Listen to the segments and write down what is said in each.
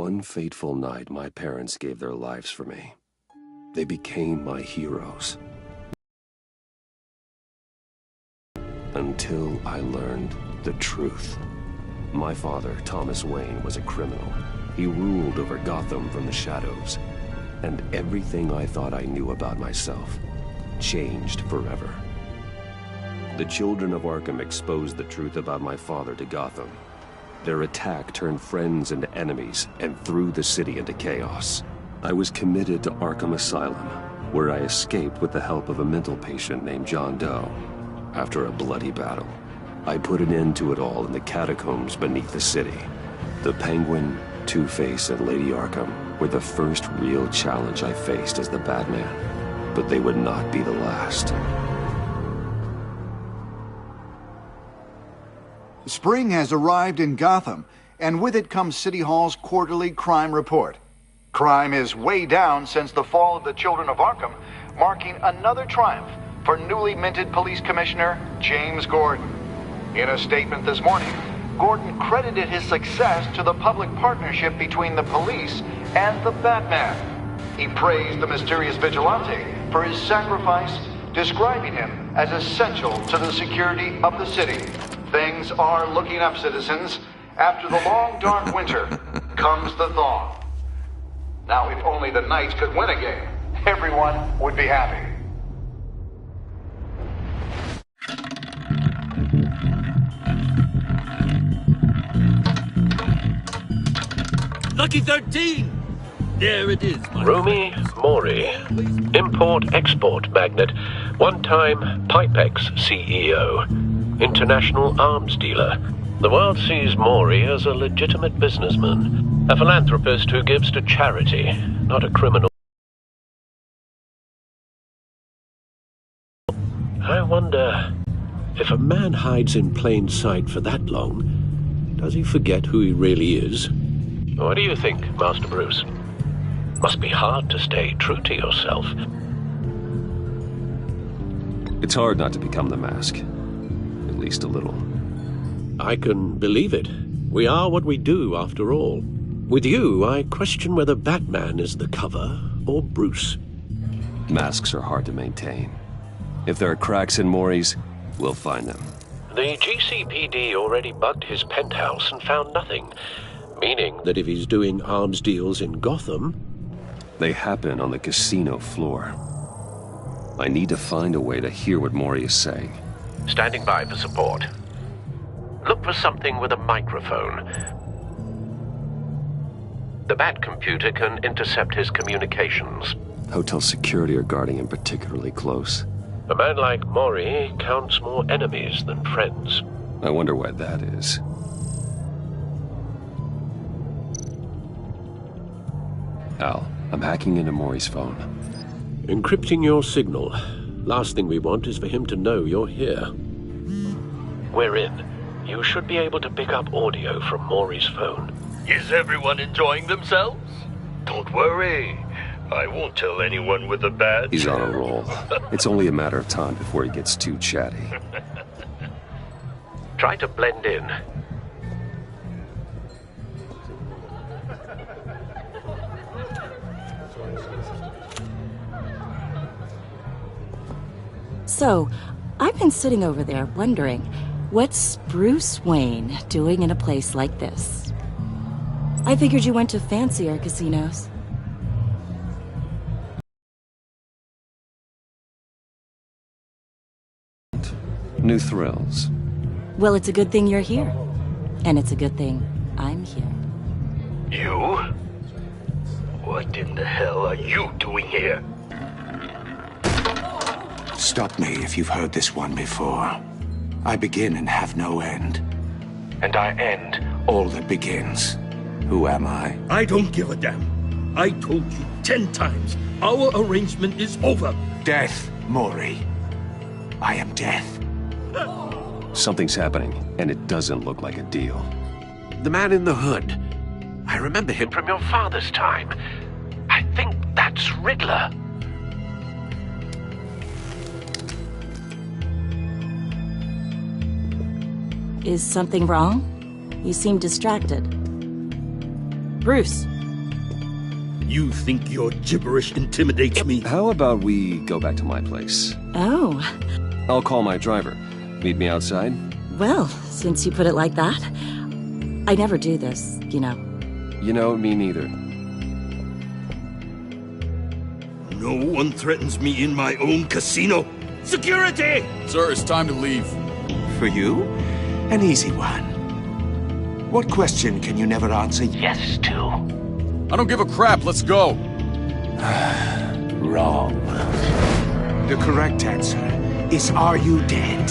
one fateful night, my parents gave their lives for me. They became my heroes. Until I learned the truth. My father, Thomas Wayne, was a criminal. He ruled over Gotham from the shadows. And everything I thought I knew about myself changed forever. The children of Arkham exposed the truth about my father to Gotham. Their attack turned friends into enemies and threw the city into chaos. I was committed to Arkham Asylum, where I escaped with the help of a mental patient named John Doe. After a bloody battle, I put an end to it all in the catacombs beneath the city. The Penguin, Two-Face, and Lady Arkham were the first real challenge I faced as the Batman, but they would not be the last. Spring has arrived in Gotham, and with it comes City Hall's quarterly crime report. Crime is way down since the fall of the Children of Arkham, marking another triumph for newly minted Police Commissioner James Gordon. In a statement this morning, Gordon credited his success to the public partnership between the police and the Batman. He praised the mysterious vigilante for his sacrifice, describing him as essential to the security of the city. Things are looking up, citizens. After the long, dark winter comes the thaw. Now, if only the Knights could win a game, everyone would be happy. Lucky 13! There it is, my Rumi Mori, import-export magnate, one-time Pipex CEO, international arms dealer. The world sees Mori as a legitimate businessman, a philanthropist who gives to charity, not a criminal. I wonder, if a man hides in plain sight for that long, does he forget who he really is? What do you think, Master Bruce? Must be hard to stay true to yourself. It's hard not to become the mask. At least a little. I can believe it. We are what we do, after all. With you, I question whether Batman is the cover or Bruce. Masks are hard to maintain. If there are cracks in Mori's, we'll find them. The GCPD already bugged his penthouse and found nothing. Meaning that if he's doing arms deals in Gotham... They happen on the casino floor. I need to find a way to hear what Mori is saying. Standing by for support. Look for something with a microphone. The Bat computer can intercept his communications. Hotel security are guarding him particularly close. A man like Mori counts more enemies than friends. I wonder why that is. Al, I'm hacking into Mori's phone. Encrypting your signal. Last thing we want is for him to know you're here. We're in. You should be able to pick up audio from Mori's phone. Is everyone enjoying themselves? Don't worry. I won't tell anyone with a badge. He's on a roll. It's only a matter of time before he gets too chatty. Try to blend in. So, I've been sitting over there wondering, what's Bruce Wayne doing in a place like this? I figured you went to fancier casinos. New thrills. Well, it's a good thing you're here. And it's a good thing I'm here. You? What in the hell are you doing here? Stop me if you've heard this one before. I begin and have no end. And I end all that begins. Who am I? I don't give a damn. I told you 10 times. Our arrangement is over. Death, Mori. I am death. Something's happening, and it doesn't look like a deal. The man in the hood. I remember him from your father's time. I think that's Riddler. Is something wrong? You seem distracted. Bruce, You think your gibberish intimidates me? How about we go back to my place? Oh, I'll call my driver. Meet me outside? well, since you put it like that, I never do this, you know. You know, me neither. No one threatens me in my own casino. Security! Sir, it's time to leave. For you, an easy one. What question can you never answer yes to? I don't give a crap, let's go. Wrong. The correct answer is, are you dead?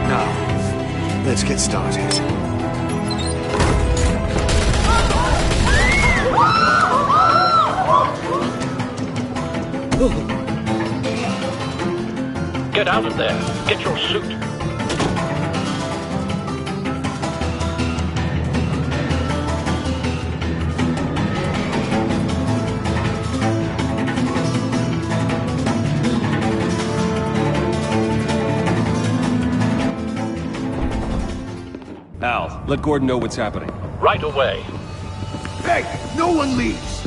Now, let's get started. Get out of there. Get your suit. Al, let Gordon know what's happening. Right away. Hey, no one leaves!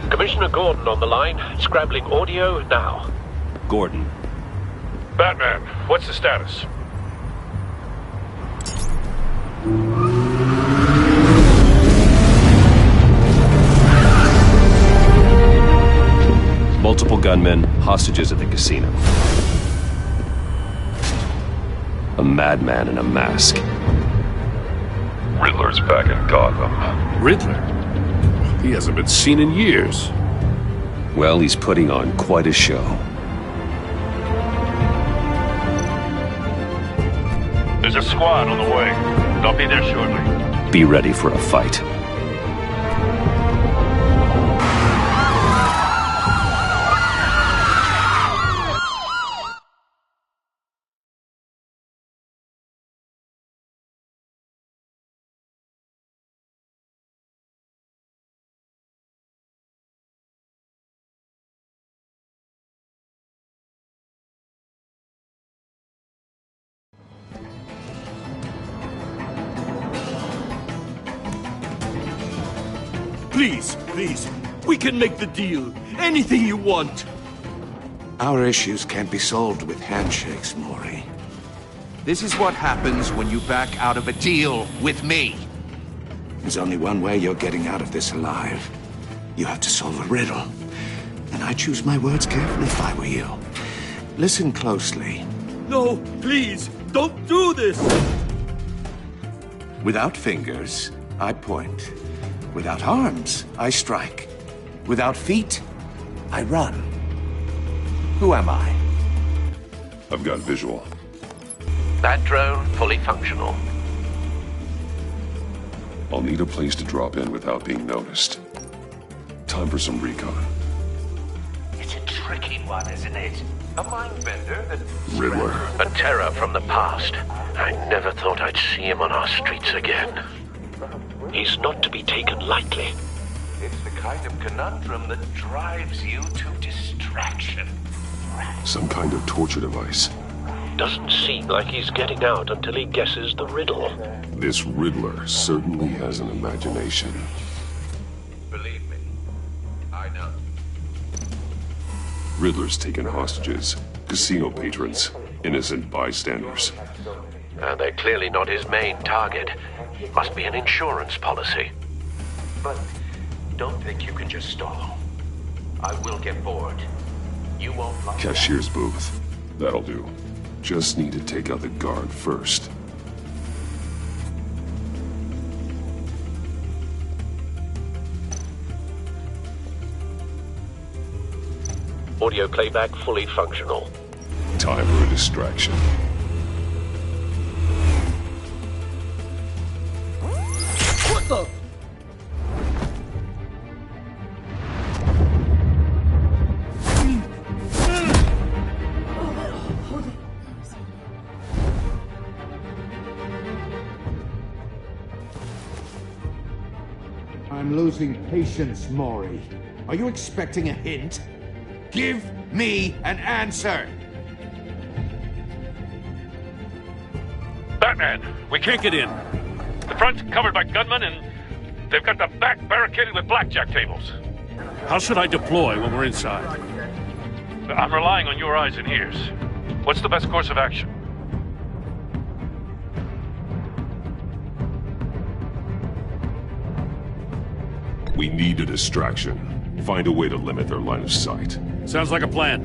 Commissioner Gordon on the line. Scrabbling audio now. Gordon. Batman, what's the status? Multiple gunmen, hostages at the casino. A madman in a mask. Riddler's back in Gotham. Riddler? He hasn't been seen in years. Well, he's putting on quite a show. There's a squad on the way. I'll be there shortly. Be ready for a fight. Please, please, we can make the deal. Anything you want. Our issues can't be solved with handshakes, Maury. This is what happens when you back out of a deal with me. There's only one way you're getting out of this alive. You have to solve a riddle. And I choose my words carefully if I were you. Listen closely. No, please, don't do this! Without fingers, I point. Without arms, I strike. Without feet, I run. Who am I? I've got visual. That drone fully functional. I'll need a place to drop in without being noticed. Time for some recon. It's a tricky one, isn't it? A mind bender that... Riddler. A terror from the past. I never thought I'd see him on our streets again. He's not to be taken lightly. It's the kind of conundrum that drives you to distraction. Some kind of torture device. Doesn't seem like he's getting out until he guesses the riddle. This Riddler certainly has an imagination. Believe me, I know. Riddler's taken hostages, casino patrons, innocent bystanders. They're clearly not his main target. Must be an insurance policy. But don't think you can just stall. I will get bored. You won't like Cashier's booth. That'll do. Just need to take out the guard first. Audio playback fully functional. Time for a distraction. Gotham! I'm losing patience, Maury. Are you expecting a hint? Give me an answer! Batman, we can't get in. The front's covered by gunmen, and they've got the back barricaded with blackjack tables. How should I deploy when we're inside? I'm relying on your eyes and ears. What's the best course of action? We need a distraction. Find a way to limit their line of sight. Sounds like a plan.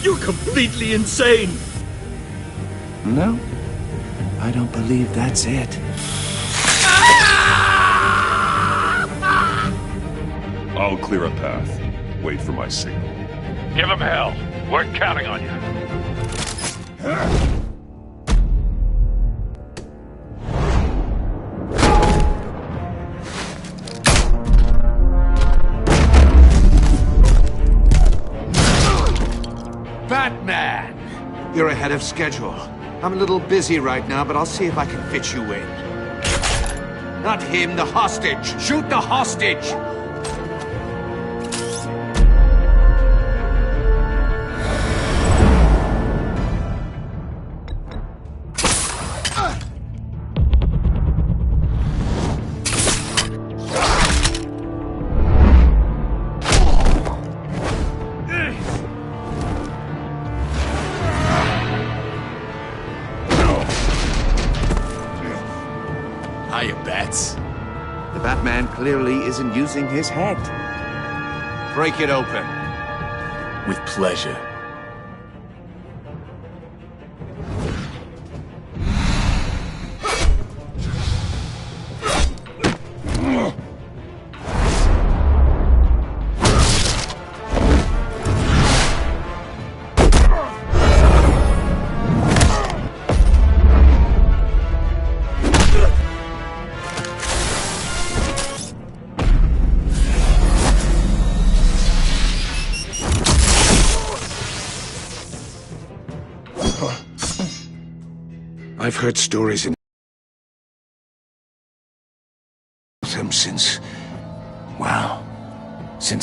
You're completely insane! No, I don't believe that's it. I'll clear a path. Wait for my signal. Give them hell. We're counting on you. Batman! You're ahead of schedule. I'm a little busy right now, but I'll see if I can fit you in. Not him, the hostage! Shoot the hostage! Hiya, Bats. The Batman clearly isn't using his head. Break it open. With pleasure. I've heard stories in them since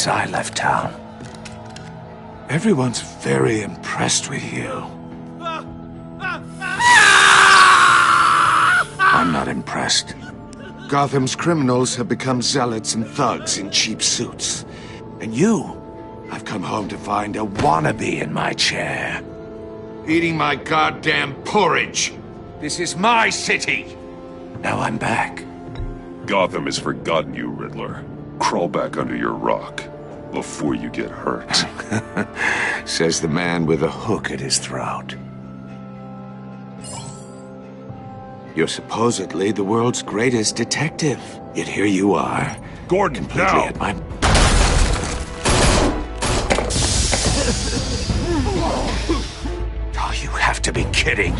I left town. Everyone's very impressed with you. I'm not impressed. Gotham's criminals have become zealots and thugs in cheap suits. And you, I've come home to find a wannabe in my chair. Eating my goddamn porridge. This is my city! Now I'm back. Gotham has forgotten you, Riddler. Crawl back under your rock before you get hurt. Says the man with a hook at his throat. You're supposedly the world's greatest detective. Yet here you are. Gordon, completely now! at my... Oh, you have to be kidding.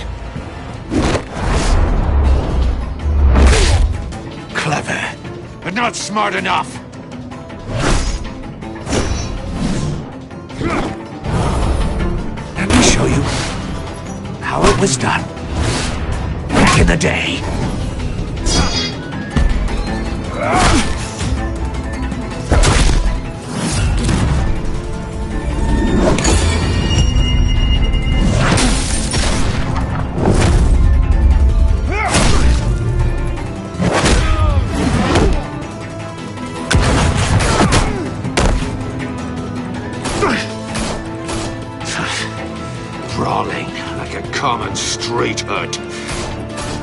Clever, but not smart enough. Let me show you how it was done back in the day. Brawling like a common street hood.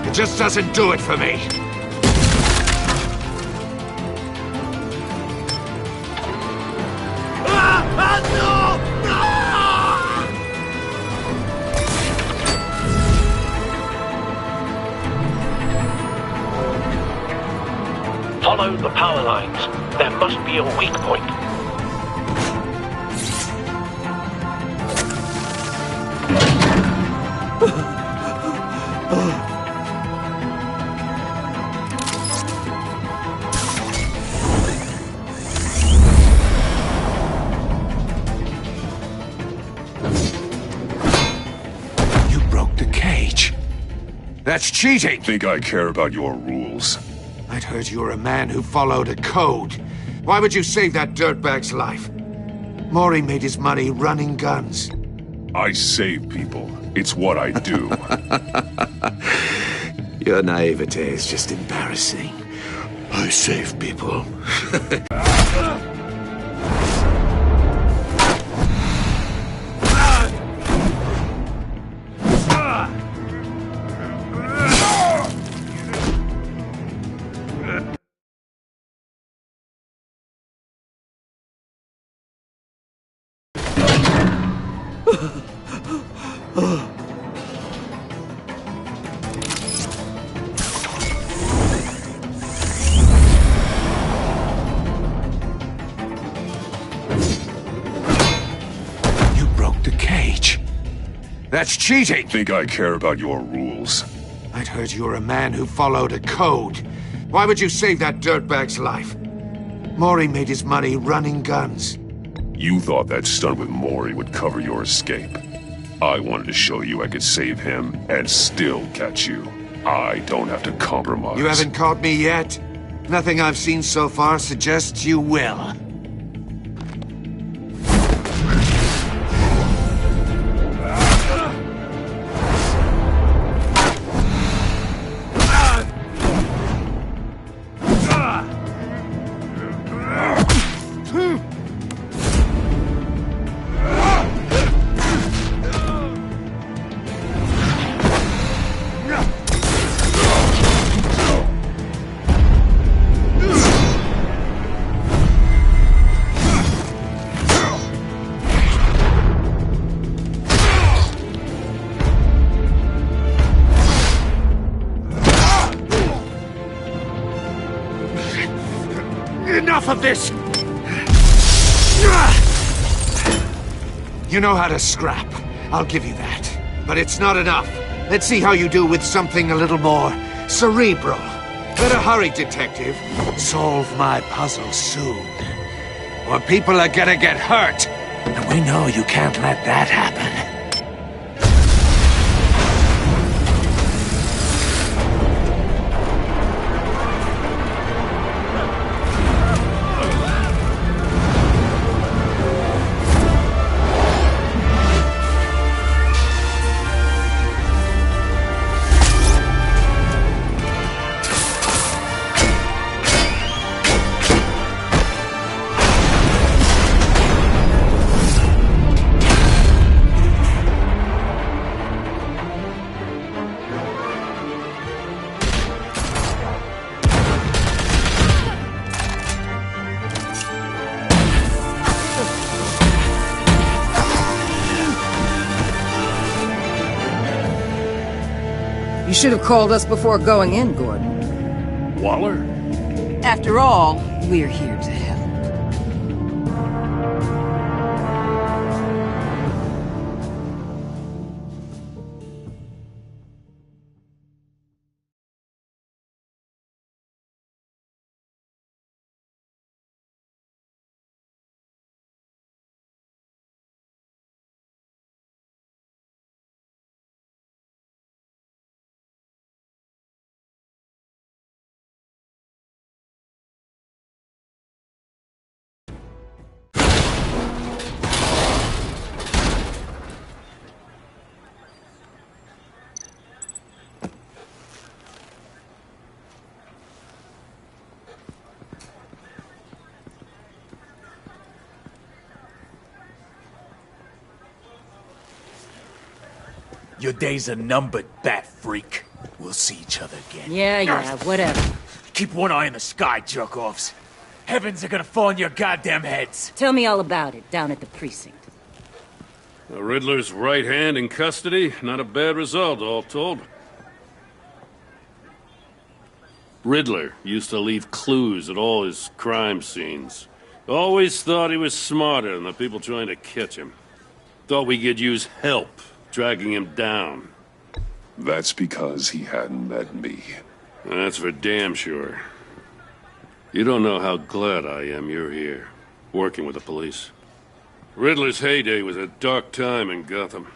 It just doesn't do it for me. Follow the power lines. There must be a weak point. That's cheating! Think I care about your rules? I'd heard you were a man who followed a code. Why would you save that dirtbag's life? Maury made his money running guns. I save people. It's what I do. Your naivete is just embarrassing. I save people. That's cheating! Think I care about your rules? I'd heard you were a man who followed a code. Why would you save that dirtbag's life? Maury made his money running guns. You thought that stunt with Maury would cover your escape. I wanted to show you I could save him and still catch you. I don't have to compromise. You haven't caught me yet? Nothing I've seen so far suggests you will. Enough of this! You know how to scrap. I'll give you that. But it's not enough. Let's see how you do with something a little more cerebral. Better hurry, detective. Solve my puzzle soon. Or people are gonna get hurt. And we know you can't let that happen. You should have called us before going in, Gordon. Waller? After all, we're here to help. Your days are numbered, bat freak. We'll see each other again. Yeah, whatever. Keep one eye in the sky, jerk-offs. Heavens are gonna fall on your goddamn heads. Tell me all about it down at the precinct. The Riddler's right hand in custody. Not a bad result, all told. Riddler used to leave clues at all his crime scenes. Always thought he was smarter than the people trying to catch him. Thought we could use help dragging him down. That's because he hadn't met me. That's for damn sure. You don't know how glad I am you're here, working with the police. Riddler's heyday was a dark time in Gotham.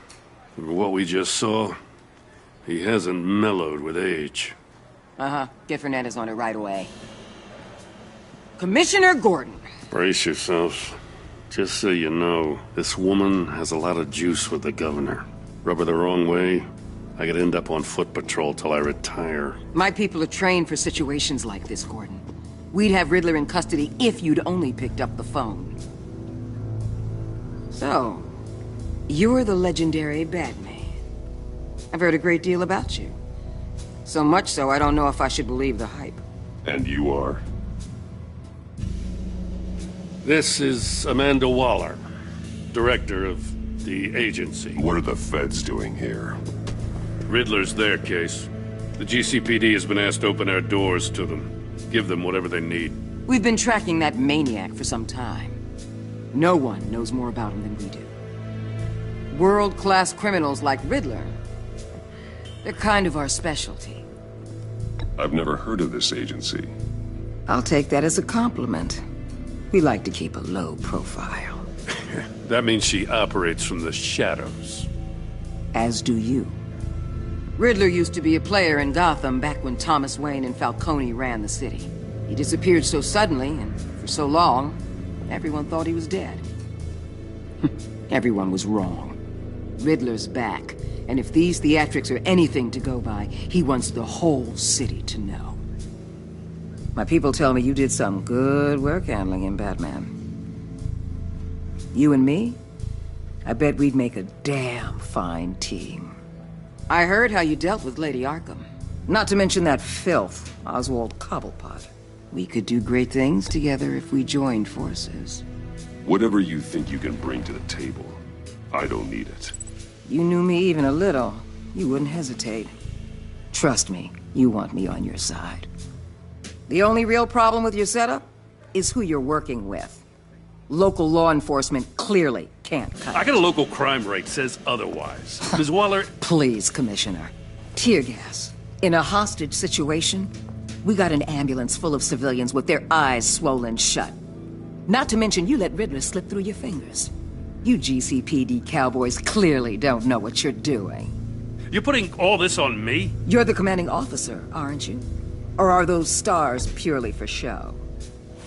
And what we just saw, He hasn't mellowed with age. Uh-huh. Get Fernandez on it right away. Commissioner Gordon. Brace yourselves. Just so you know, this woman has a lot of juice with the governor. Rub her the wrong way, I could end up on foot patrol till I retire. My people are trained for situations like this, Gordon. We'd have Riddler in custody if you'd only picked up the phone. So, you're the legendary Batman. I've heard a great deal about you. So much so, I don't know if I should believe the hype. And you are? This is Amanda Waller, director of the agency. What are the feds doing here? Riddler's their case. The GCPD has been asked to open our doors to them. Give them whatever they need. We've been tracking that maniac for some time. No one knows more about him than we do. World-class criminals like Riddler, they're kind of our specialty. I've never heard of this agency. I'll take that as a compliment. We like to keep a low profile. That means she operates from the shadows. As do you. Riddler used to be a player in Gotham back when Thomas Wayne and Falcone ran the city. He disappeared so suddenly and for so long, everyone thought he was dead. Everyone was wrong. Riddler's back, and if these theatrics are anything to go by, he wants the whole city to know. My people tell me you did some good work handling him, Batman. You and me? I bet we'd make a damn fine team. I heard how you dealt with Lady Arkham. Not to mention that filth, Oswald Cobblepot. We could do great things together if we joined forces. Whatever you think you can bring to the table, I don't need it. You knew me even a little, you wouldn't hesitate. Trust me, you want me on your side. The only real problem with your setup is who you're working with. Local law enforcement clearly can't cut it. I got a local crime rate says otherwise. Ms. Waller... Please, Commissioner. Tear gas. In a hostage situation, we got an ambulance full of civilians with their eyes swollen shut. Not to mention you let Riddler slip through your fingers. You GCPD cowboys clearly don't know what you're doing. You're putting all this on me? You're the commanding officer, aren't you? Or are those stars purely for show?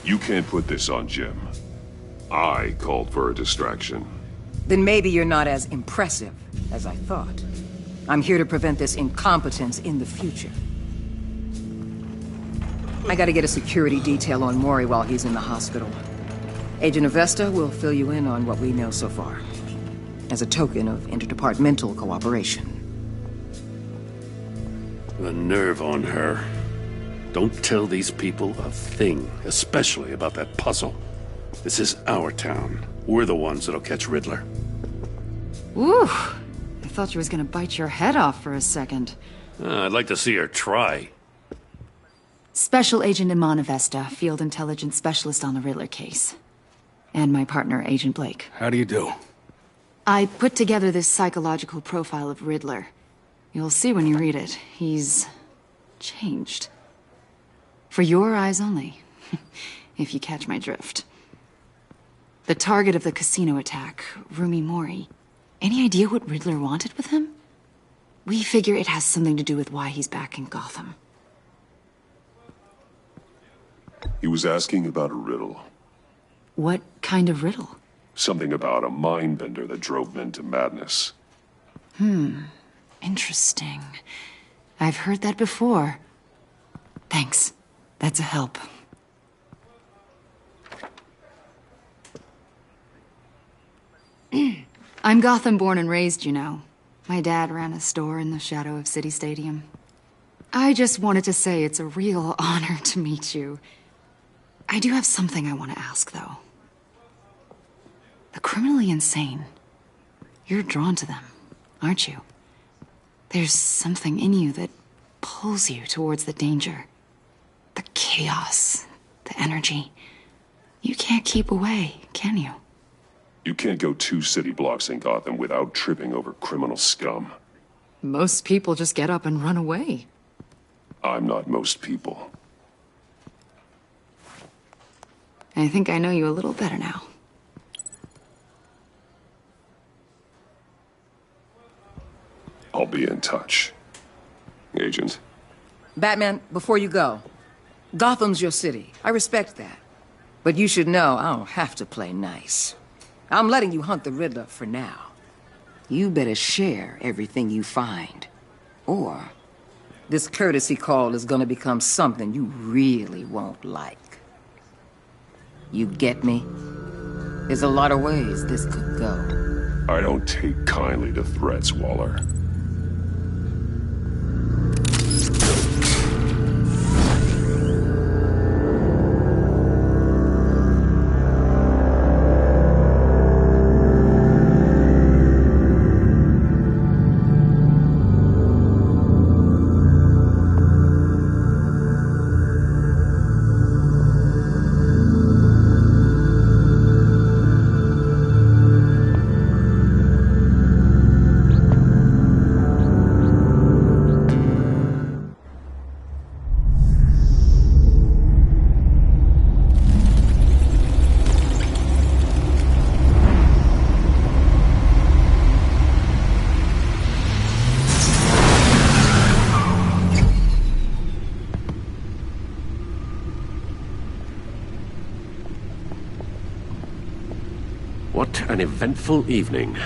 You can't put this on Jim. I called for a distraction. Then maybe you're not as impressive as I thought. I'm here to prevent this incompetence in the future. I gotta get a security detail on Maury while he's in the hospital. Agent Avesta will fill you in on what we know so far, as a token of interdepartmental cooperation. The nerve on her. Don't tell these people a thing, especially about that puzzle. This is our town. We're the ones that'll catch Riddler. Ooh, I thought she was gonna bite your head off for a second. I'd like to see her try. Special Agent Iman Avesta, Field Intelligence Specialist on the Riddler case. And my partner, Agent Blake. How do you do? I put together this psychological profile of Riddler. You'll see when you read it. He's changed. For your eyes only, if you catch my drift. The target of the casino attack, Rumi Mori. Any idea what Riddler wanted with him? We figure it has something to do with why he's back in Gotham. He was asking about a riddle. What kind of riddle? Something about a mind bender that drove men to madness. Interesting. I've heard that before. Thanks. That's a help. I'm Gotham born and raised, you know. My dad ran a store in the shadow of City Stadium. I just wanted to say it's a real honor to meet you. I do have something I want to ask, though. The criminally insane. You're drawn to them, aren't you? There's something in you that pulls you towards the danger. The chaos, the energy. You can't keep away, can you? You can't go 2 city blocks in Gotham without tripping over criminal scum. Most people just get up and run away. I'm not most people. I think I know you a little better now. I'll be in touch. Agent. Batman, before you go, Gotham's your city. I respect that. But you should know I don't have to play nice. I'm letting you hunt the Riddler for now. You better share everything you find. Or this courtesy call is gonna become something you really won't like. You get me? There's a lot of ways this could go. I don't take kindly to threats, Waller. What an eventful evening.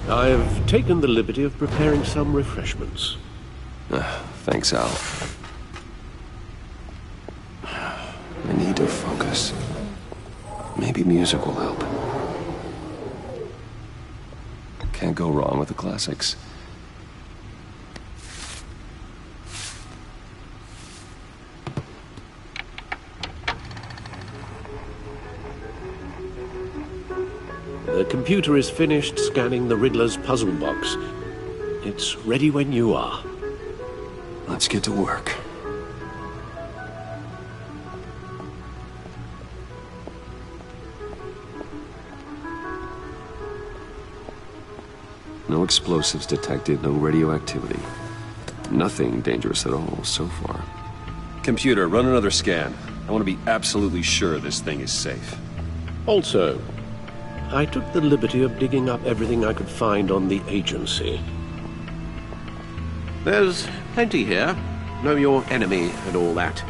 I've taken the liberty of preparing some refreshments. Thanks, Al. I need to focus. Maybe music will help. Can't go wrong with the classics. The computer is finished scanning the Riddler's puzzle box. It's ready when you are. Let's get to work. No explosives detected, no radioactivity. Nothing dangerous at all so far. Computer, run another scan. I want to be absolutely sure this thing is safe. Also, I took the liberty of digging up everything I could find on the agency. There's plenty here. Know your enemy and all that.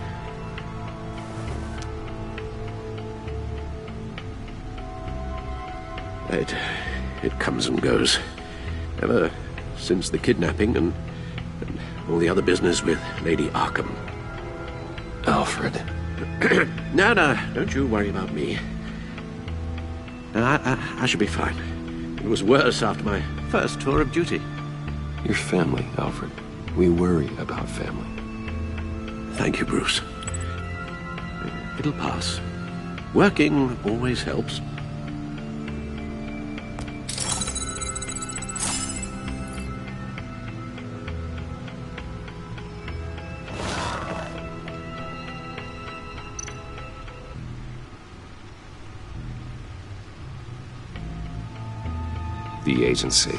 It comes and goes. Ever since the kidnapping and all the other business with Lady Arkham. Alfred. No, don't you worry about me. I should be fine. It was worse after my first tour of duty. Your family, Alfred. We worry about family. Thank you, Bruce. It'll pass. Working always helps. The agency.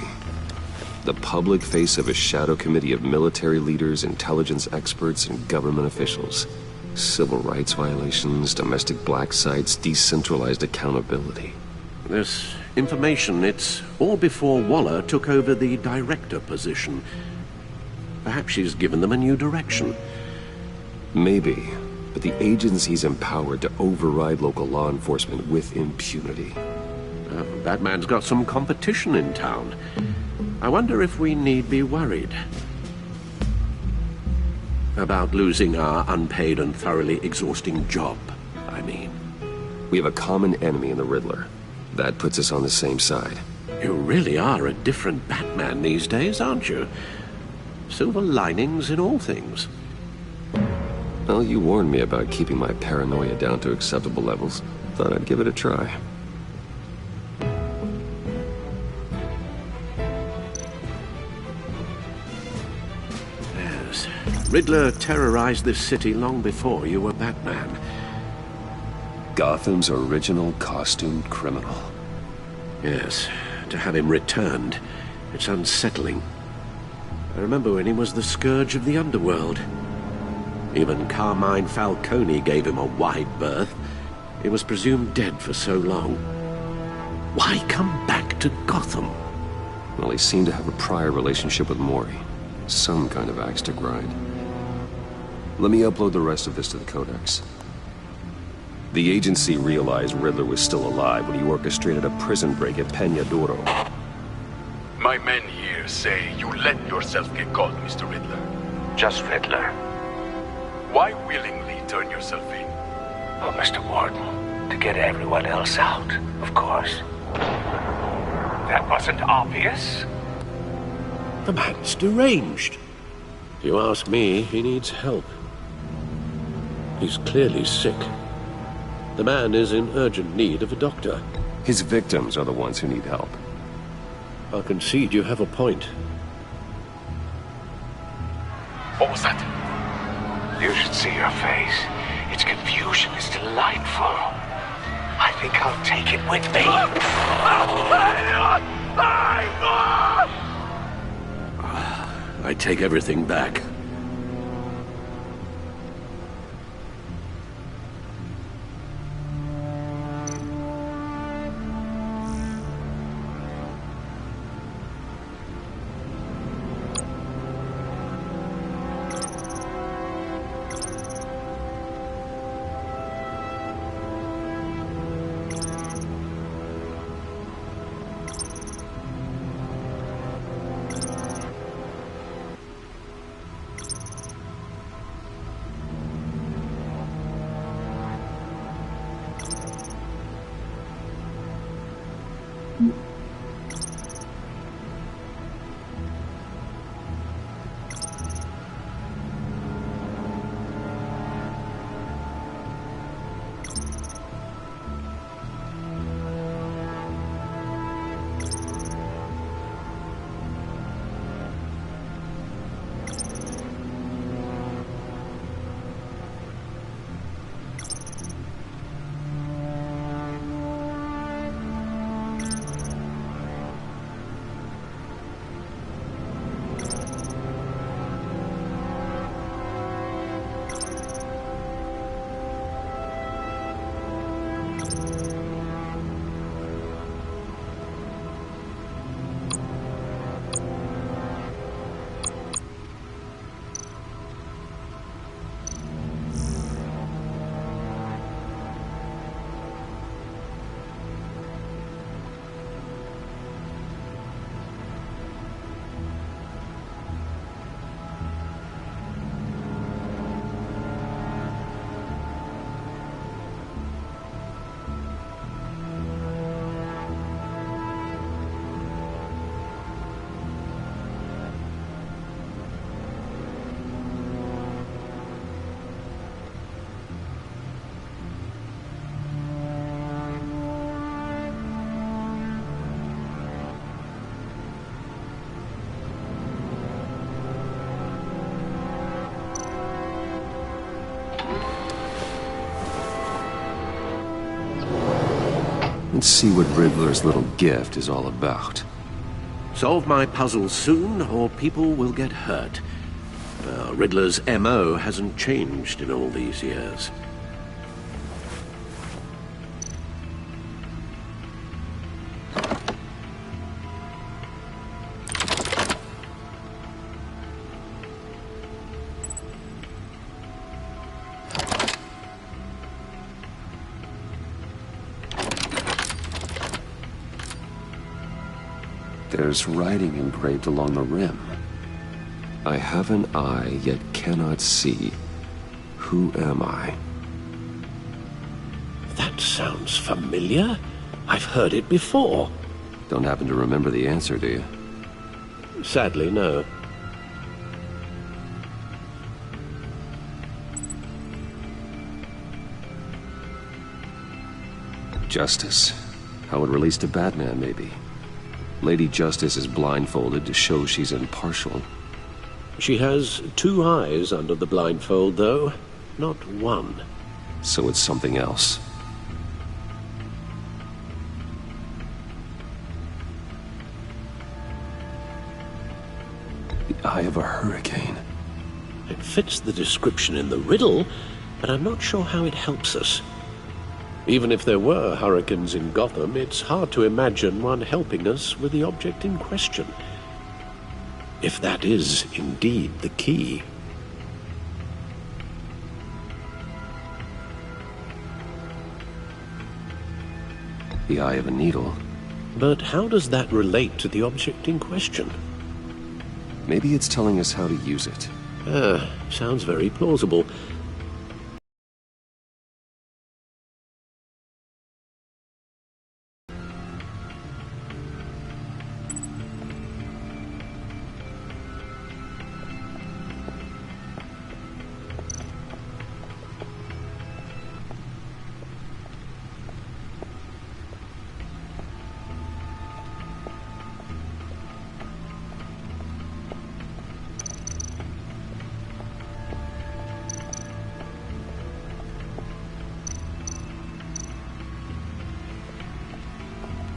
The public face of a shadow committee of military leaders, intelligence experts, and government officials. Civil rights violations, domestic black sites, decentralized accountability. This information, it's all before Waller took over the director position. Perhaps she's given them a new direction. Maybe, but the agency's empowered to override local law enforcement with impunity. Batman's got some competition in town. I wonder if we need be worried about losing our unpaid and thoroughly exhausting job, I mean. We have a common enemy in the Riddler. That puts us on the same side. You really are a different Batman these days, aren't you? Silver linings in all things. Well, you warned me about keeping my paranoia down to acceptable levels. Thought I'd give it a try. Riddler terrorized this city long before you were Batman. Gotham's original costumed criminal. Yes, to have him returned, it's unsettling. I remember when he was the scourge of the underworld. Even Carmine Falcone gave him a wide berth. He was presumed dead for so long. Why come back to Gotham? Well, he seemed to have a prior relationship with Mori. Some kind of axe to grind. Let me upload the rest of this to the Codex. The agency realized Riddler was still alive when he orchestrated a prison break at Peña Duro. My men here say you let yourself get caught, Mr. Riddler. Just Riddler. Why willingly turn yourself in? Oh, Mr. Warden, to get everyone else out, of course. That wasn't obvious? The man's deranged. If you ask me, he needs help. He's clearly sick. The man is in urgent need of a doctor. His victims are the ones who need help. I'll concede you have a point. What was that? You should see your face. Its confusion is delightful. I think I'll take it with me. I take everything back. Let's see what Riddler's little gift is all about. Solve my puzzle soon, or people will get hurt. Riddler's MO hasn't changed in all these years. There's writing engraved along the rim. I have an eye, yet cannot see. Who am I? That sounds familiar. I've heard it before. Don't happen to remember the answer, do you? Sadly, no. Justice? How it relates to Batman, maybe. Lady Justice is blindfolded to show she's impartial. She has two eyes under the blindfold, though, not one. So it's something else. The eye of a hurricane. It fits the description in the riddle, but I'm not sure how it helps us. Even if there were hurricanes in Gotham, it's hard to imagine one helping us with the object in question. If that is indeed the key. The eye of a needle. But how does that relate to the object in question? Maybe it's telling us how to use it. Sounds very plausible.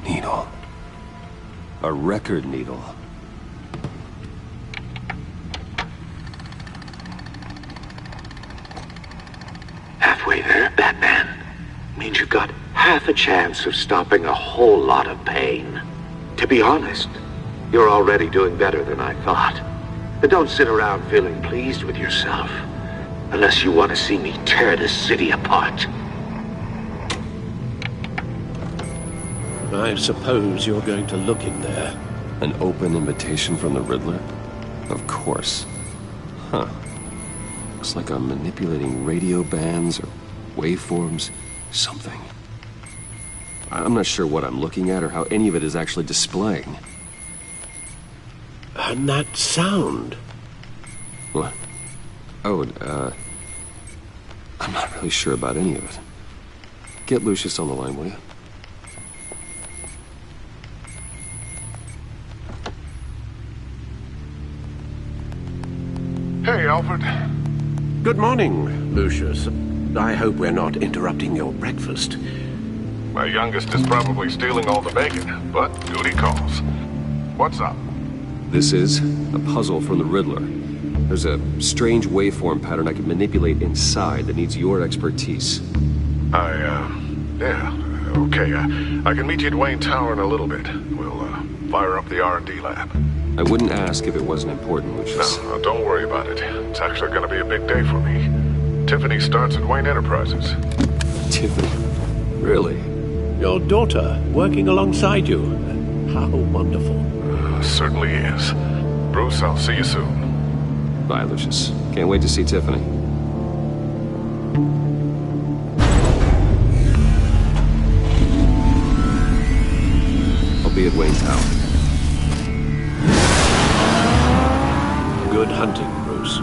Needle. A record needle. Halfway there, Batman. Means you've got half a chance of stopping a whole lot of pain. To be honest, you're already doing better than I thought. But don't sit around feeling pleased with yourself. Unless you want to see me tear this city apart. I suppose you're going to look in there. An open invitation from the Riddler? Of course. Huh. Looks like I'm manipulating radio bands or waveforms. Something. I'm not sure what I'm looking at or how any of it is actually displaying. And that sound. What? Oh, I'm not really sure about any of it. Get Lucius on the line, will you? Hey, Alfred. Good morning, Lucius. I hope we're not interrupting your breakfast. My youngest is probably stealing all the bacon, but duty calls. What's up? This is a puzzle from the Riddler. There's a strange waveform pattern I can manipulate inside that needs your expertise. Yeah, okay. I can meet you at Wayne Tower in a little bit. We'll, fire up the R&D lab. I wouldn't ask if it wasn't important, Lucius. No, don't worry about it. It's actually gonna be a big day for me. Tiffany starts at Wayne Enterprises. Tiffany? Really? Your daughter, working alongside you. How wonderful. Certainly is. Bruce, I'll see you soon. Bye, Lucius. Can't wait to see Tiffany. I'll be at Wayne Tower. Good hunting, Bruce.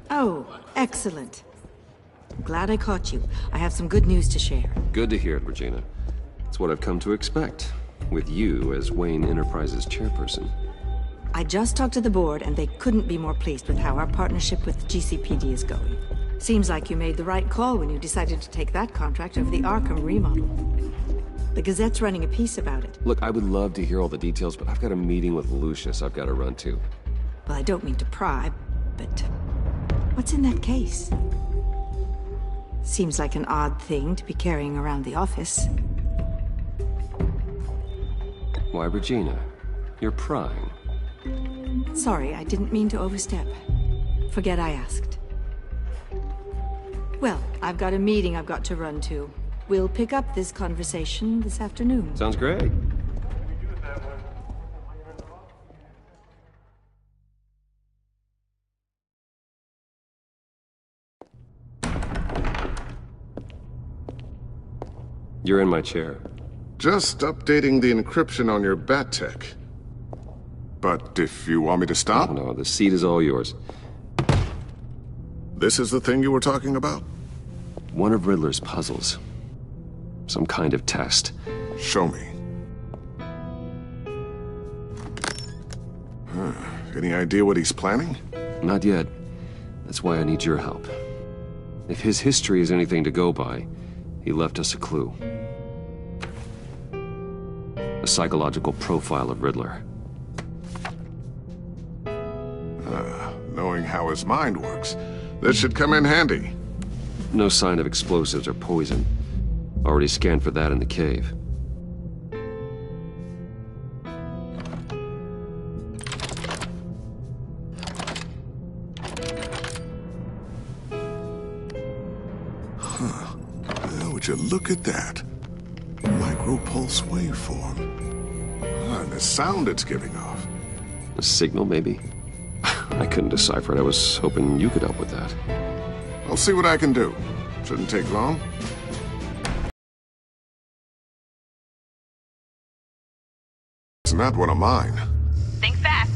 Oh, excellent. Glad I caught you. I have some good news to share. Good to hear it, Regina. It's what I've come to expect, with you as Wayne Enterprises chairperson. I just talked to the board, and they couldn't be more pleased with how our partnership with GCPD is going. Seems like you made the right call when you decided to take that contract over the Arkham remodel. The Gazette's running a piece about it. Look, I would love to hear all the details, but I've got a meeting with Lucius I've got to run to. Well, I don't mean to pry, but what's in that case? Seems like an odd thing to be carrying around the office. Why, Regina? You're prying. Sorry, I didn't mean to overstep. Forget I asked. Well, I've got a meeting I've got to run to. We'll pick up this conversation this afternoon. Sounds great. You're in my chair. Just updating the encryption on your bat tech. But if you want me to stop? No, the seat is all yours. This is the thing you were talking about? One of Riddler's puzzles. Some kind of test. Show me. Any idea what he's planning? Not yet. That's why I need your help. If his history is anything to go by, he left us a clue. A psychological profile of Riddler. Knowing how his mind works, this should come in handy. No sign of explosives or poison. Already scanned for that in the cave. Would you look at that? Micropulse waveform. And the sound it's giving off. A signal, maybe? I couldn't decipher it. I was hoping you could help with that. I'll see what I can do. Shouldn't take long. It's not one of mine. Think fast.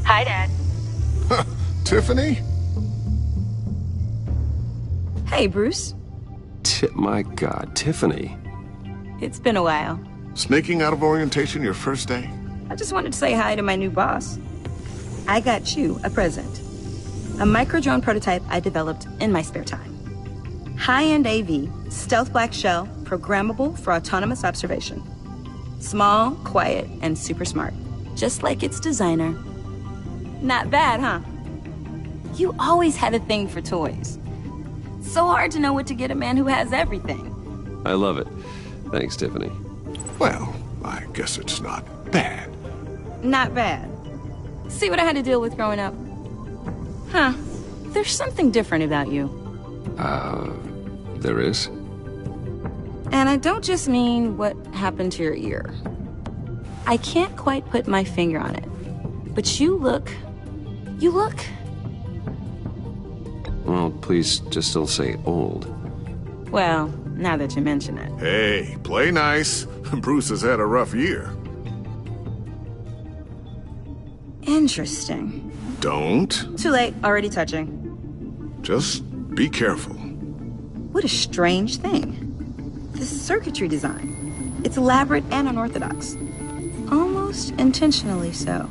Hi, Dad. Tiffany? Hey, Bruce. My God, Tiffany. It's been a while. Sneaking out of orientation your first day? I just wanted to say hi to my new boss. I got you a present. A micro-drone prototype I developed in my spare time. High-end AV, stealth black shell, programmable for autonomous observation. Small, quiet, and super smart. Just like its designer. Not bad, huh? You always had a thing for toys. So hard to know what to get a man who has everything. I love it. Thanks, Tiffany. Well, I guess it's not bad. Not bad. See what I had to deal with growing up? Huh. There's something different about you. There is? And I don't just mean what happened to your ear. I can't quite put my finger on it. But you look... Well, please just don't say old. Well, now that you mention it. Hey, play nice. Bruce has had a rough year. Interesting. Don't. Too late, already touching. Just be careful. What a strange thing. The circuitry design. It's elaborate and unorthodox. Almost intentionally so.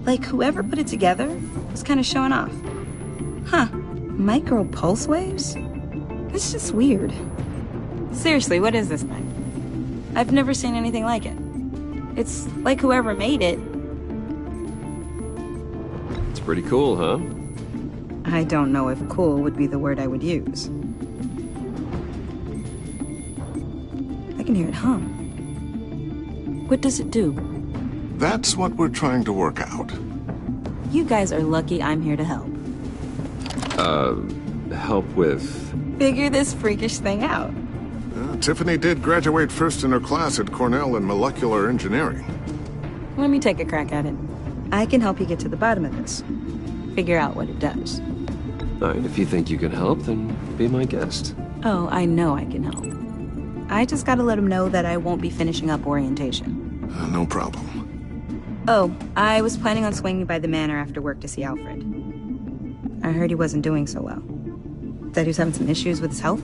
Like whoever put it together was kind of showing off. Huh. Micro pulse waves? It's just weird. Seriously, what is this thing? I've never seen anything like it. It's like whoever made it. It's pretty cool, huh? I don't know if cool would be the word I would use. I can hear it hum. What does it do? That's what we're trying to work out. You guys are lucky I'm here to help. Help with... Figure this freakish thing out. Tiffany did graduate first in her class at Cornell in molecular engineering. Let me take a crack at it. I can help you get to the bottom of this. Figure out what it does. All right, if you think you can help, then be my guest. Oh, I know I can help. I just gotta let him know that I won't be finishing up orientation. No problem. Oh, I was planning on swinging by the manor after work to see Alfred. I heard he wasn't doing so well. That he was having some issues with his health?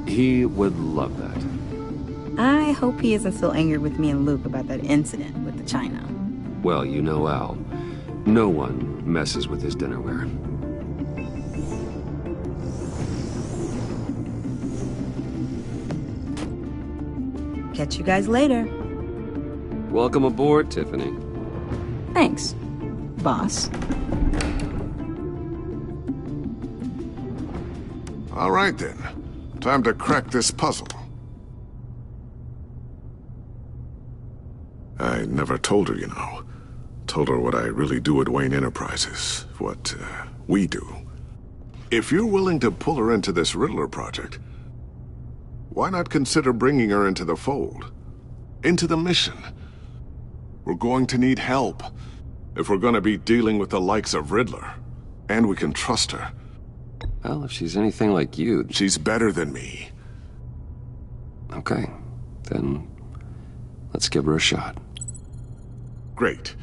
He would love that. I hope he isn't still angered with me and Luke about that incident with the china. Well, you know Al. No one messes with his dinnerware. Catch you guys later. Welcome aboard, Tiffany. Thanks, boss. All right, then. Time to crack this puzzle. I never told her, you know. Told her what I really do at Wayne Enterprises. What, we do. If you're willing to pull her into this Riddler project, why not consider bringing her into the fold? Into the mission? We're going to need help if we're going to be dealing with the likes of Riddler. And we can trust her. Well, if she's anything like you... She's better than me. Okay, then let's give her a shot. Great.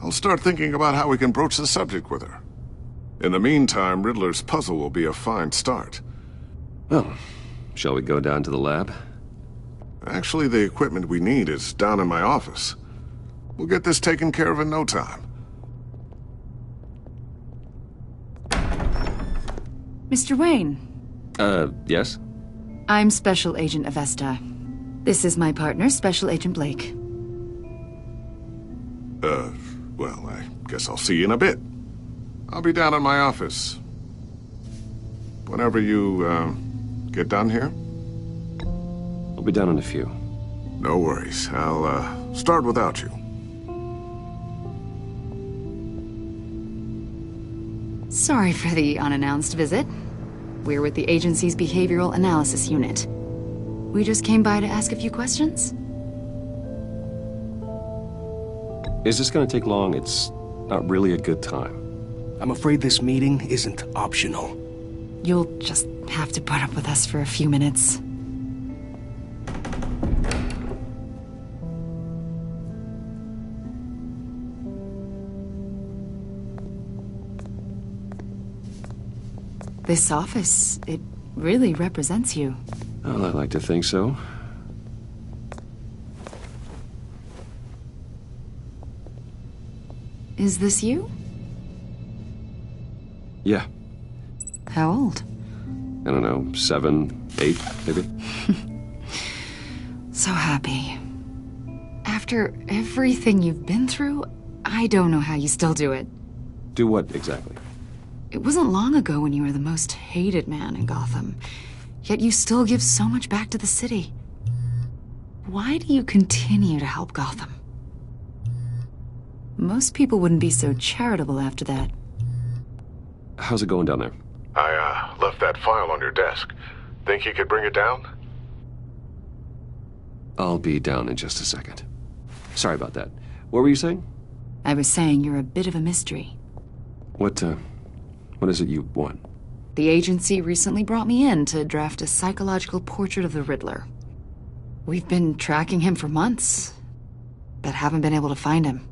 I'll start thinking about how we can broach the subject with her. In the meantime, Riddler's puzzle will be a fine start. Well, shall we go down to the lab? Actually, the equipment we need is down in my office. We'll get this taken care of in no time. Mr. Wayne. Yes? I'm Special Agent Avesta. This is my partner, Special Agent Blake. Well, I guess I'll see you in a bit. I'll be down in my office. Whenever you, get done here? I'll be down in a few. No worries. I'll, start without you. Sorry for the unannounced visit. We're with the agency's Behavioral Analysis Unit. We just came by to ask a few questions. Is this gonna take long? It's not really a good time. I'm afraid this meeting isn't optional. You'll just have to put up with us for a few minutes. This office, it really represents you. Well, I'd like to think so. Is this you? Yeah. How old? I don't know, 7, 8, maybe? So happy. After everything you've been through, I don't know how you still do it. Do what exactly? It wasn't long ago when you were the most hated man in Gotham, yet you still give so much back to the city. Why do you continue to help Gotham? Most people wouldn't be so charitable after that. How's it going down there? I, left that file on your desk. Think you could bring it down? I'll be down in just a second. Sorry about that. What were you saying? I was saying you're a bit of a mystery. What is it you want? The agency recently brought me in to draft a psychological portrait of the Riddler. We've been tracking him for months, but haven't been able to find him.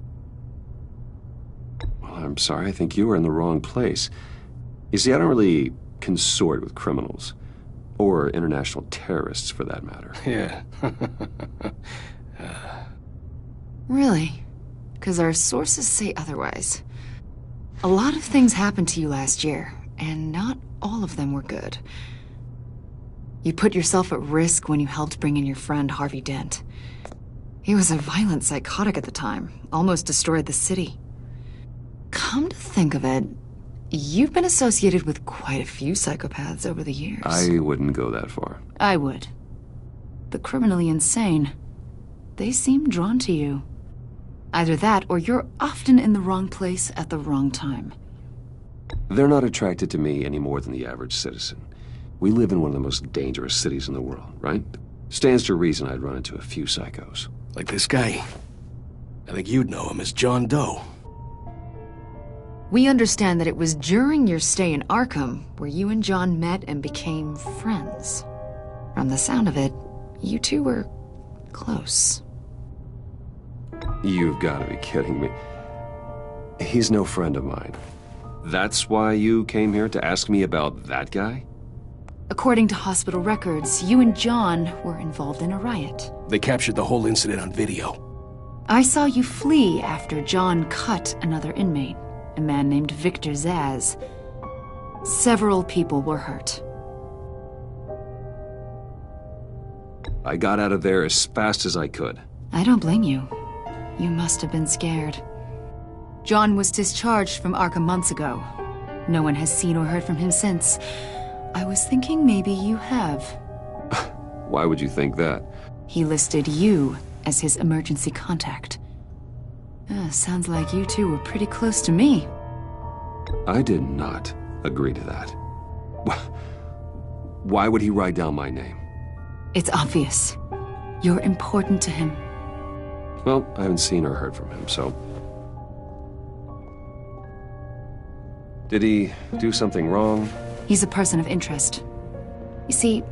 Well, I'm sorry. I think you were in the wrong place. You see, I don't really consort with criminals. Or international terrorists, for that matter. Yeah. Really? Because our sources say otherwise. A lot of things happened to you last year, and not all of them were good. You put yourself at risk when you helped bring in your friend Harvey Dent. He was a violent psychotic at the time, almost destroyed the city. Come to think of it, you've been associated with quite a few psychopaths over the years. I wouldn't go that far. I would. The criminally insane. They seem drawn to you. Either that, or you're often in the wrong place at the wrong time. They're not attracted to me any more than the average citizen. We live in one of the most dangerous cities in the world, right? Stands to reason I'd run into a few psychos. Like this guy. I think you'd know him as John Doe. We understand that it was during your stay in Arkham where you and John met and became friends. From the sound of it, you two were close. You've got to be kidding me. He's no friend of mine. That's why you came here to ask me about that guy? According to hospital records, you and John were involved in a riot. They captured the whole incident on video. I saw you flee after John cut another inmate, a man named Victor Zaz. Several people were hurt. I got out of there as fast as I could. I don't blame you. You must have been scared. John was discharged from Arkham months ago. No one has seen or heard from him since. I was thinking maybe you have. Why would you think that? He listed you as his emergency contact. Sounds like you two were pretty close to me. I did not agree to that. Why would he write down my name? It's obvious. You're important to him. Well, I haven't seen or heard from him, so... Did he do something wrong? He's a person of interest. You see,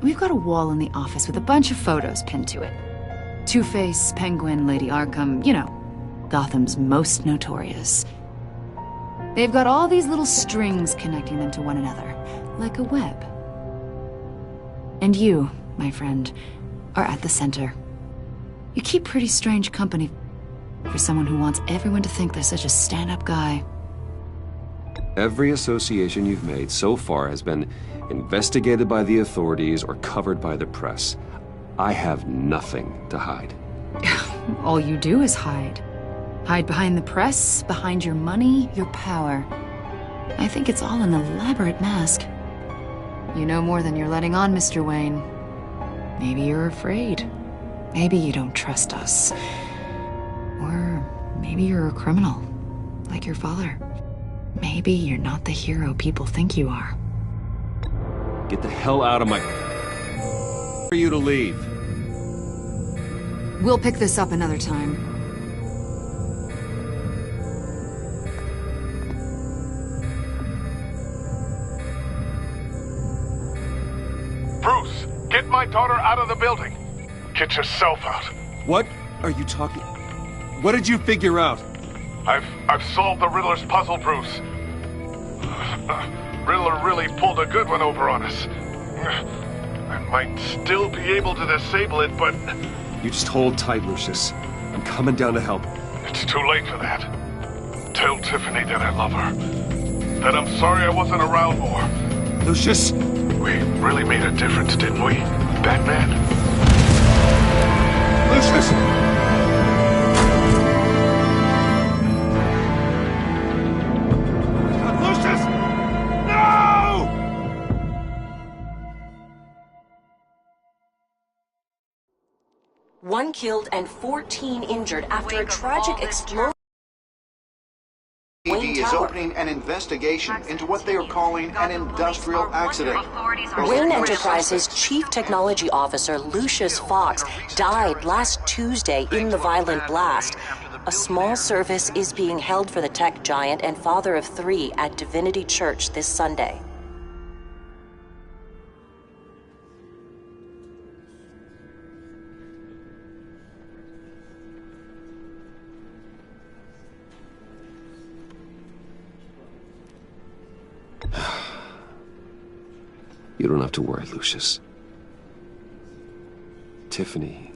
we've got a wall in the office with a bunch of photos pinned to it. Two-Face, Penguin, Lady Arkham, you know, Gotham's most notorious. They've got all these little strings connecting them to one another, like a web. And you, my friend, are at the center. You keep pretty strange company for someone who wants everyone to think they're such a stand-up guy. Every association you've made so far has been investigated by the authorities or covered by the press. I have nothing to hide. All you do is hide. Hide behind the press, behind your money, your power. I think it's all an elaborate mask. You know more than you're letting on, Mr. Wayne. Maybe you're afraid. Maybe you don't trust us. Or maybe you're a criminal, like your father. Maybe you're not the hero people think you are. Get the hell out of my... for you to leave. We'll pick this up another time. Bruce, get my daughter out of the building. Get yourself out. What are you talking... What did you figure out? I've solved the Riddler's puzzle, Bruce. Riddler really pulled a good one over on us. I might still be able to disable it, but... You just hold tight, Lucius. I'm coming down to help. It's too late for that. Tell Tiffany that I love her. That I'm sorry I wasn't around more. Lucius! We really made a difference, didn't we, Batman? Lucius! One killed and 14 injured after a tragic explosion. TV is opening an investigation into what they are calling an industrial accident. Wayne Enterprises' chief technology officer, Lucius Fox, died last Tuesday in the violent blast. A small service is being held for the tech giant and father of 3 at Divinity Church this Sunday. You don't have to worry, Lucius. Tiffany,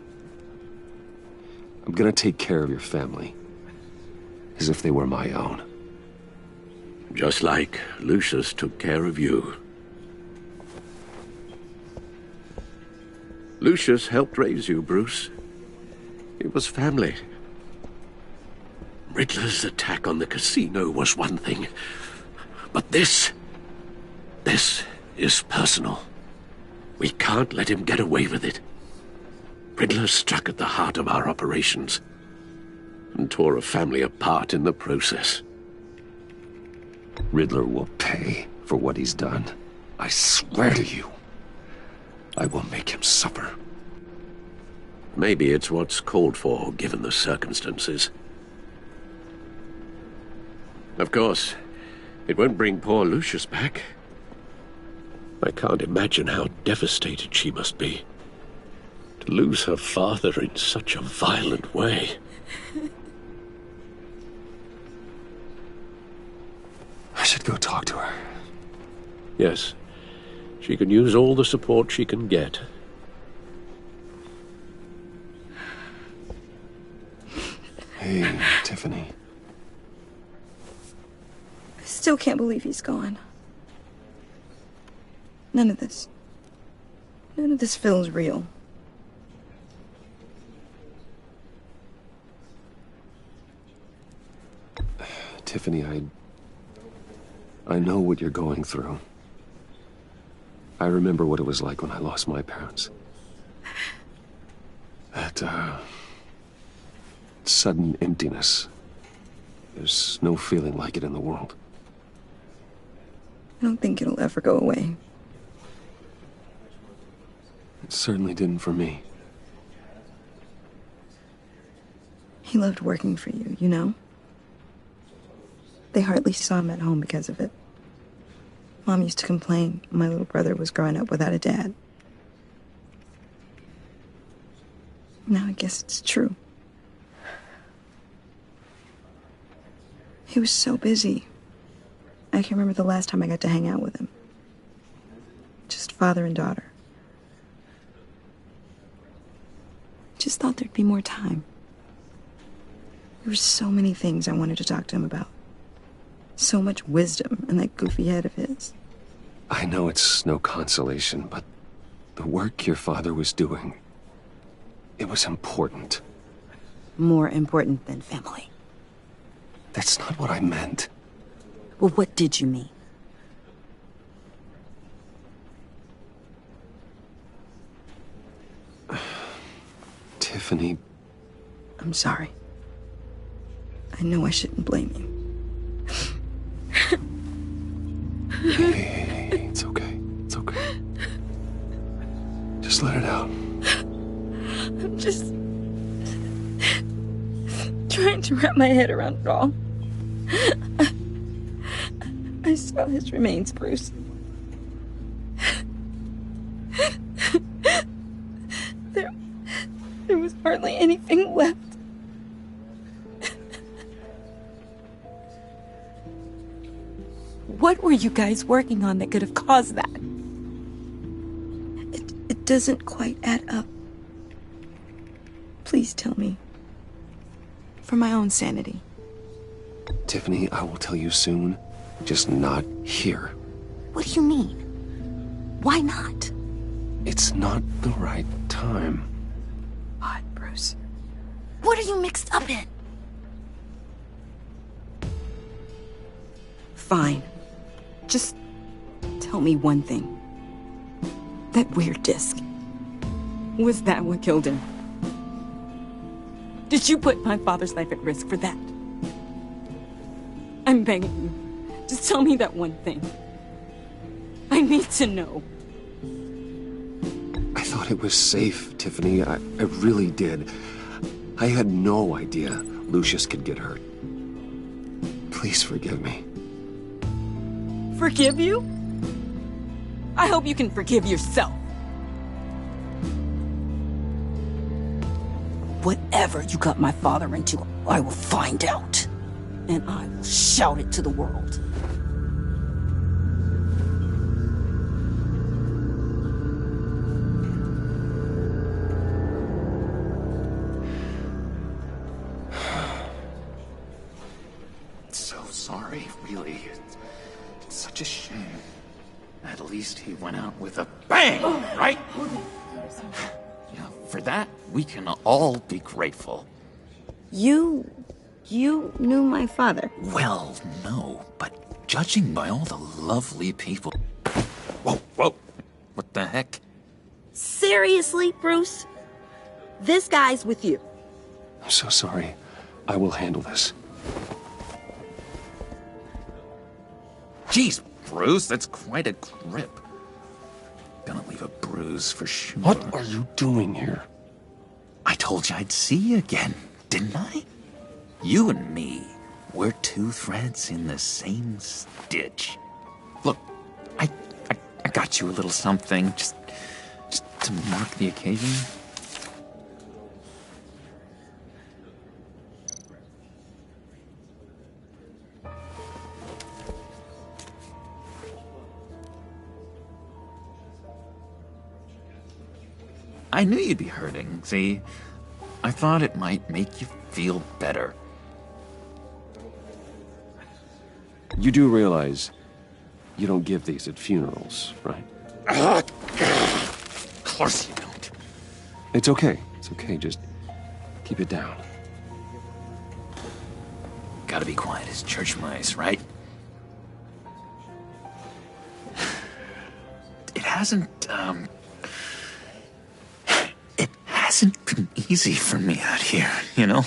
I'm gonna take care of your family. As if they were my own. Just like Lucius took care of you. Lucius helped raise you, Bruce. It was family. Riddler's attack on the casino was one thing. But this is personal. We can't let him get away with it. Riddler struck at the heart of our operations and tore a family apart in the process. Riddler will pay for what he's done. I swear to you. I will make him suffer. Maybe it's what's called for, given the circumstances. Of course, it won't bring poor Lucius back. I can't imagine how devastated she must be. To lose her father in such a violent way. I should go talk to her. Yes, she can use all the support she can get. Hey, Tiffany. I still can't believe he's gone. None of this feels real. Tiffany, I know what you're going through. I remember what it was like when I lost my parents. That, sudden emptiness. There's no feeling like it in the world. I don't think it'll ever go away. It certainly didn't for me. He loved working for you, you know? They hardly saw him at home because of it. Mom used to complain my little brother was growing up without a dad. Now I guess it's true. He was so busy. I can't remember the last time I got to hang out with him. Just father and daughter. just thought there'd be more time. There were so many things I wanted to talk to him about. So much wisdom in that goofy head of his. I know it's no consolation, but the work your father was doing, it was important. More important than family. That's not what I meant. Well, what did you mean? Tiffany. I'm sorry. I know I shouldn't blame you. Hey, it's okay. It's okay. Just let it out. I'm just trying to wrap my head around it all. I saw his remains, Bruce. There was hardly anything left. What were you guys working on that could have caused that? It doesn't quite add up. Please tell me. For my own sanity. Tiffany, I will tell you soon. Just not here. What do you mean? Why not? It's not the right time. What, Bruce? What are you mixed up in? Fine. Just tell me one thing. That weird disc. Was that what killed him? Did you put my father's life at risk for that? I'm begging you. Just tell me that one thing. I need to know. I thought it was safe, Tiffany. I really did. I had no idea Lucius could get hurt. Please forgive me. Forgive you? I hope you can forgive yourself. Whatever you got my father into, I will find out. And I will shout it to the world. So sorry, really. It's such a shame. At least he went out with a bang, right? Yeah, for that, we can all be grateful. You knew my father? Well, no, but judging by all the lovely people... Whoa, what the heck? Seriously, Bruce? This guy's with you. I'm so sorry. I will handle this. Jeez, Bruce, that's quite a grip. Gonna leave a bruise for sure. What are you doing here? I told you I'd see you again, didn't I? You and me, we're two threads in the same stitch. Look, I got you a little something, just to mark the occasion. I knew you'd be hurting, see? I thought it might make you feel better. You do realize you don't give these at funerals, right? Of course you don't. It's okay. It's okay. Just keep it down. Gotta be quiet as church mice, right? It hasn't been easy for me out here, you know?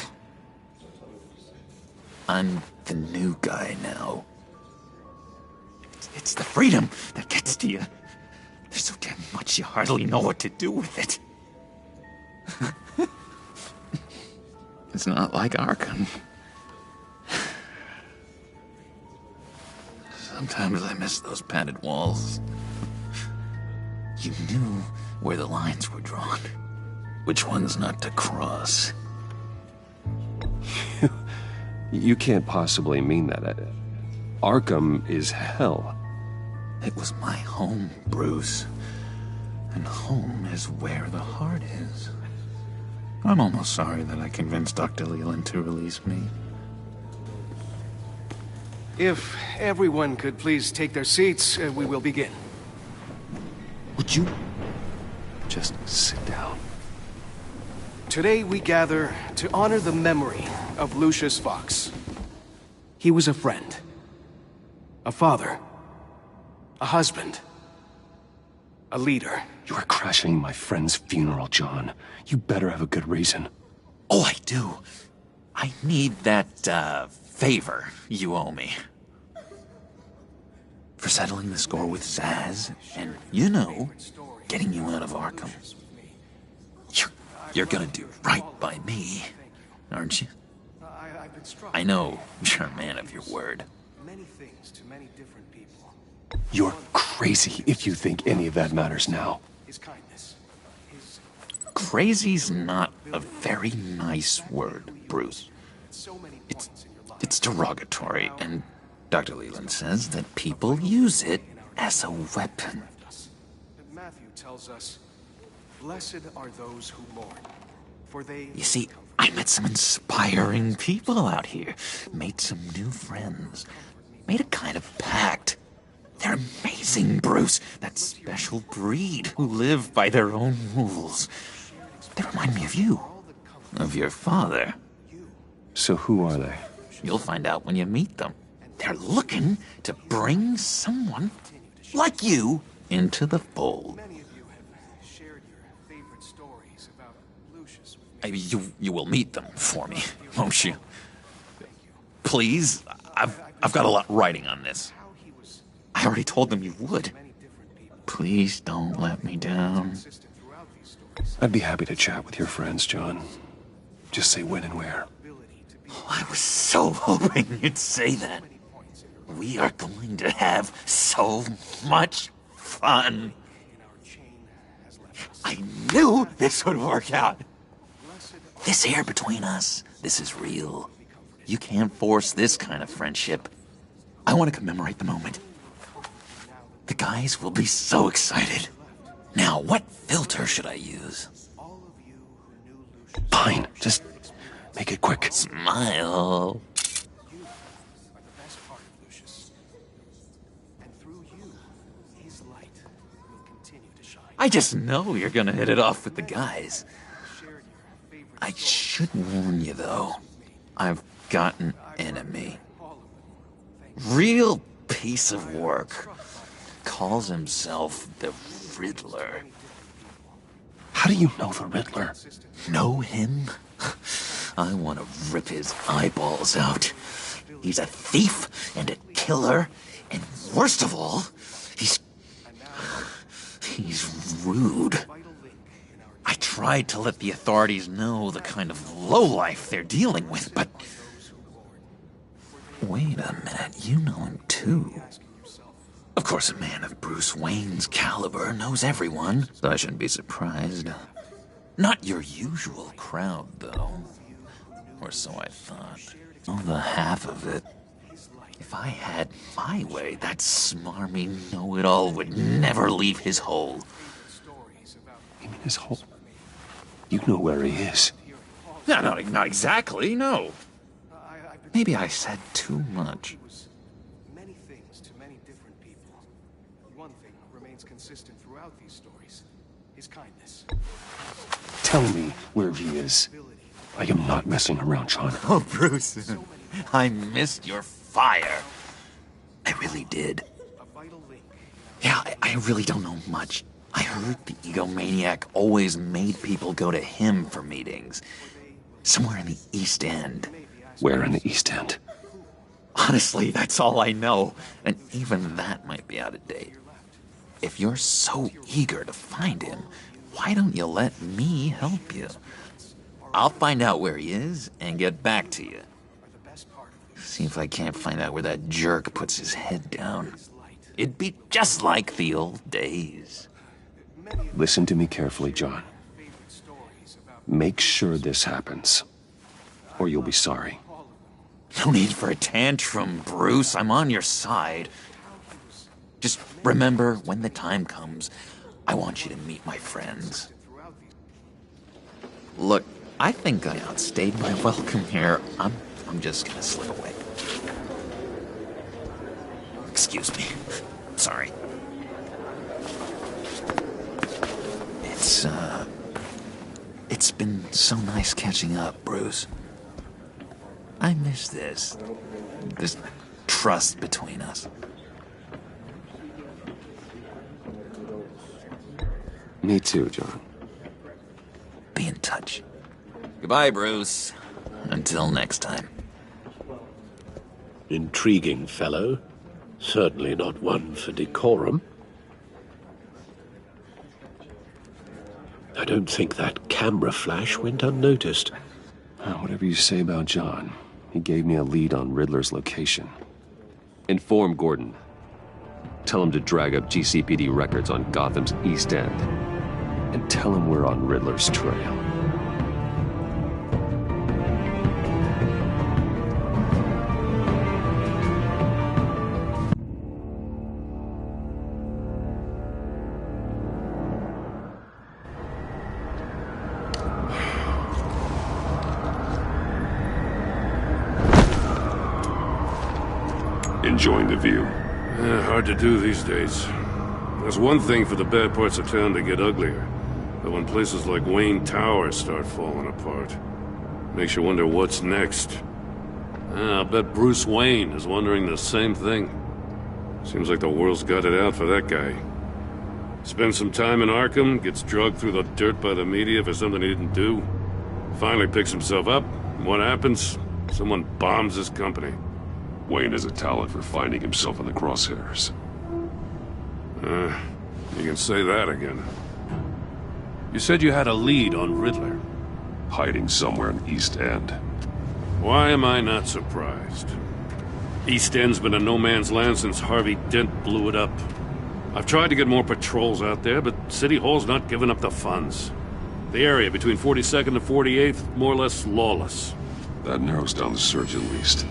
I'm the new guy now. It's the freedom that gets to you. There's so damn much you hardly know what to do with it. It's not like Arkham. Sometimes I miss those padded walls. You knew where the lines were drawn. Which ones not to cross. You can't possibly mean that. Arkham is hell. It was my home, Bruce. And home is where the heart is. I'm almost sorry that I convinced Dr. Leland to release me. If everyone could please take their seats, we will begin. Would you just sit down? Today we gather to honor the memory of Lucius Fox. He was a friend, a father, a husband, a leader. You are crashing my friend's funeral, John. You better have a good reason. Oh, I do. I need that, favor you owe me. For settling the score with Zaz, and, you know, getting you out of Arkham. You're gonna do right by me, aren't you? I know you're a man of your word. You're crazy if you think any of that matters now. Crazy's not a very nice word, Bruce. It's derogatory, and Dr. Leland says that people use it as a weapon. Matthew tells us, "Blessed are those who mourn, for they..." You see, I met some inspiring people out here. Made some new friends. Made a kind of pact. They're amazing, Bruce. That special breed who live by their own rules. They remind me of you. Of your father. So who are they? You'll find out when you meet them. They're looking to bring someone like you into the fold. You will meet them for me, won't you? Please, I've got a lot writing on this. I already told them you would. Please don't let me down. I'd be happy to chat with your friends, John. Just say when and where. Oh, I was so hoping you'd say that. We are going to have so much fun. I knew this would work out. This air between us, this is real. You can't force this kind of friendship. I want to commemorate the moment. The guys will be so excited. Now, what filter should I use? Fine, just make it quick. Smile. I just know you're gonna hit it off with the guys. I should warn you, though. I've got an enemy. Real piece of work. Calls himself the Riddler. How do you know the Riddler? Know him? I want to rip his eyeballs out. He's a thief and a killer, and worst of all, he's rude. I tried to let the authorities know the kind of lowlife they're dealing with, but... Wait a minute, you know him too. Of course, a man of Bruce Wayne's caliber knows everyone, so I shouldn't be surprised. Not your usual crowd, though. Or so I thought. Oh, the half of it. If I had my way, that smarmy know-it-all would never leave his hole. You mean his hole? You know where he is. No, not exactly, no. Maybe I said too much. Many things to many different people. One thing remains consistent throughout these stories. His kindness. Tell me where he is. I am not messing around, John. Oh, Bruce. I missed your fire. I really did. Yeah, I really don't know much. I heard the egomaniac always made people go to him for meetings. Somewhere in the East End. Where in the East End? Honestly, that's all I know. And even that might be out of date. If you're so eager to find him, why don't you let me help you? I'll find out where he is and get back to you. See if I can't find out where that jerk puts his head down. It'd be just like the old days. Listen to me carefully, John. Make sure this happens, or you'll be sorry. No need for a tantrum, Bruce. I'm on your side. Just remember, when the time comes, I want you to meet my friends. Look, I think I outstayed my welcome here. I'm just gonna slip away. Excuse me. Sorry. It's been so nice catching up, Bruce. I miss this trust between us. Me too, John. Be in touch. Goodbye, Bruce. Until next time. Intriguing fellow. Certainly not one for decorum. I don't think that camera flash went unnoticed. Whatever you say about John, he gave me a lead on Riddler's location. Inform Gordon. Tell him to drag up GCPD records on Gotham's East End. And tell him we're on Riddler's trail. Enjoying the view. Hard to do these days. There's one thing for the bad parts of town to get uglier. But when places like Wayne Tower start falling apart, makes you wonder what's next. I'll bet Bruce Wayne is wondering the same thing. Seems like the world's got it out for that guy. Spends some time in Arkham, gets dragged through the dirt by the media for something he didn't do. Finally picks himself up, and what happens? Someone bombs his company. Wayne has a talent for finding himself in the crosshairs. You can say that again. You said you had a lead on Riddler. Hiding somewhere in East End. Why am I not surprised? East End's been a no-man's land since Harvey Dent blew it up. I've tried to get more patrols out there, but City Hall's not giving up the funds. The area between 42nd and 48th, more or less lawless. That narrows down the search at least.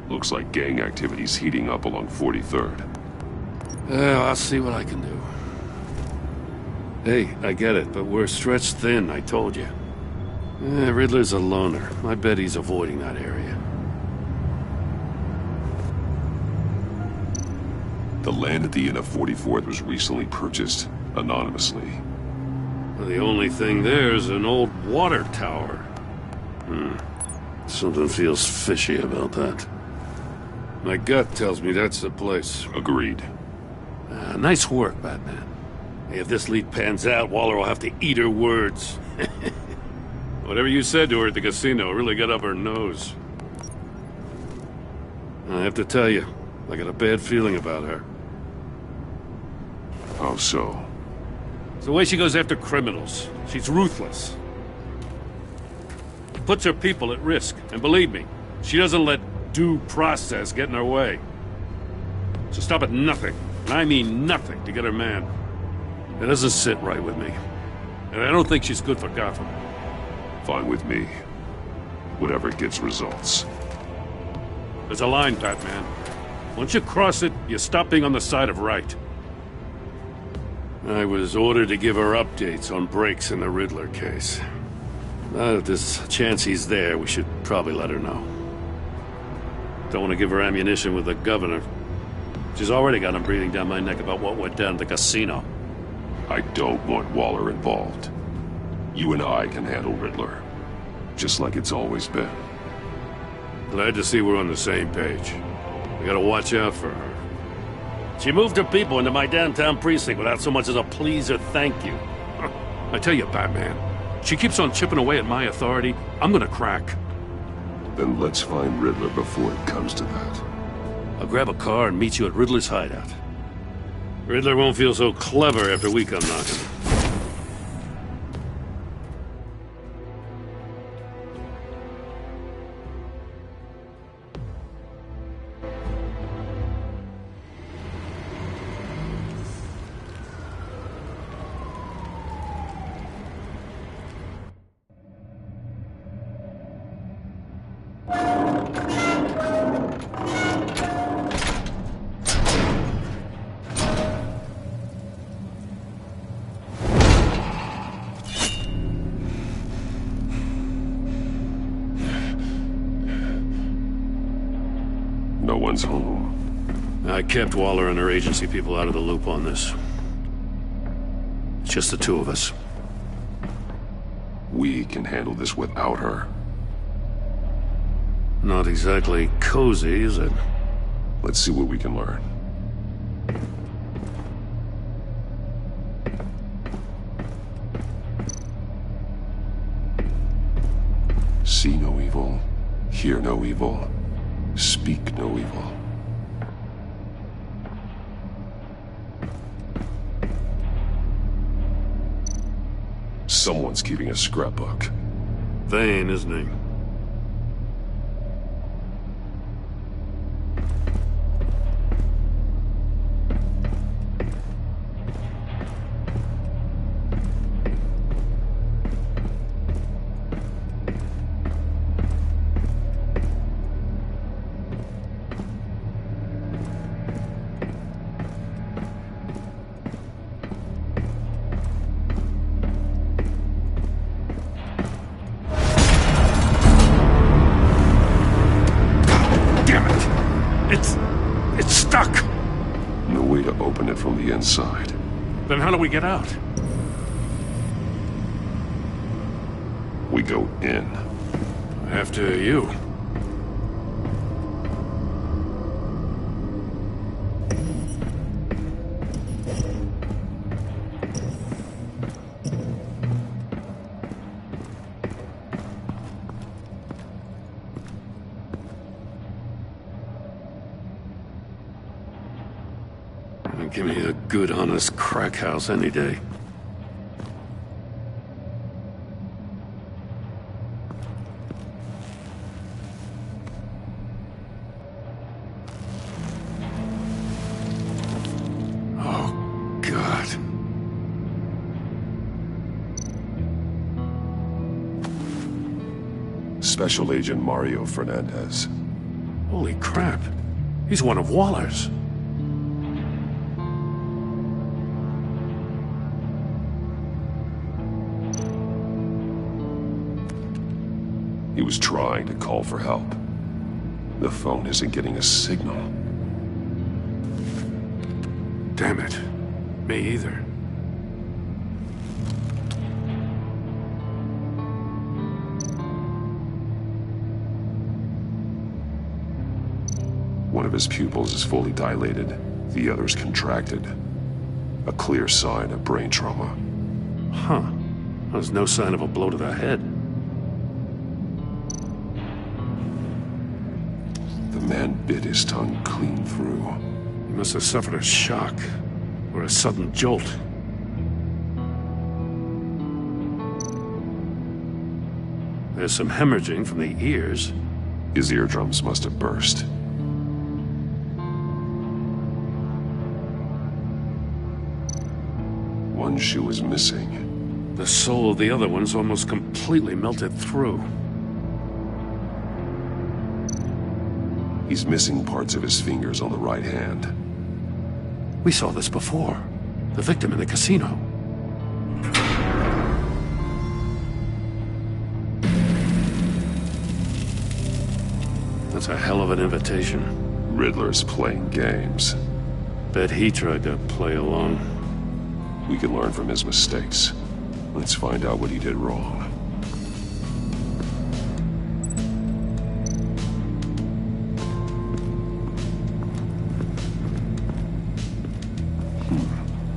Looks like gang activity's heating up along 43rd. I'll see what I can do. Hey, I get it, but we're stretched thin, I told you. Riddler's a loner. I bet he's avoiding that area. The land at the end of 44th was recently purchased, anonymously. Well, the only thing there is an old water tower. Something feels fishy about that. My gut tells me that's the place. Agreed. Nice work, Batman. Hey, if this lead pans out, Waller will have to eat her words. Whatever you said to her at the casino really got up her nose. I have to tell you, I got a bad feeling about her. How so? It's the way she goes after criminals. She's ruthless. Puts her people at risk. And believe me, she doesn't let due process get in her way. So stop at nothing, and I mean nothing, to get her man. It doesn't sit right with me. And I don't think she's good for Gotham. Fine with me. Whatever gets results. There's a line, Batman. Once you cross it, you stop being on the side of right. I was ordered to give her updates on breaks in the Riddler case. If there's a chance he's there, we should probably let her know. Don't want to give her ammunition with the governor. She's already got him breathing down my neck about what went down at the casino. I don't want Waller involved. You and I can handle Riddler. Just like it's always been. Glad to see we're on the same page. We gotta watch out for her. She moved her people into my downtown precinct without so much as a please or thank you. I tell you, Batman, she keeps on chipping away at my authority. I'm gonna crack. Then let's find Riddler before it comes to that. I'll grab a car and meet you at Riddler's hideout. Riddler won't feel so clever after we come knocking. one's home. I kept Waller and her agency people out of the loop on this. It's just the two of us. We can handle this without her. Not exactly cozy, is it? Let's see what we can learn. See no evil, hear no evil, speak no evil. Someone's keeping a scrapbook. Vane, isn't he? It's stuck! No way to open it from the inside. Then how do we get out? We go in. After you. Give me a good, honest crack house any day. Oh, God. Special Agent Mario Fernandez. Holy crap. He's one of Waller's. He was trying to call for help. The phone isn't getting a signal. Damn it. Me either. One of his pupils is fully dilated, the other's contracted. A clear sign of brain trauma. Huh. There's no sign of a blow to the head. The man bit his tongue clean through. He must have suffered a shock, or a sudden jolt. There's some hemorrhaging from the ears. His eardrums must have burst. One shoe is missing. The sole of the other one's almost completely melted through. He's missing parts of his fingers on the right hand. We saw this before. The victim in the casino. That's a hell of an invitation. Riddler's playing games. Bet he tried to play along. We can learn from his mistakes. Let's find out what he did wrong.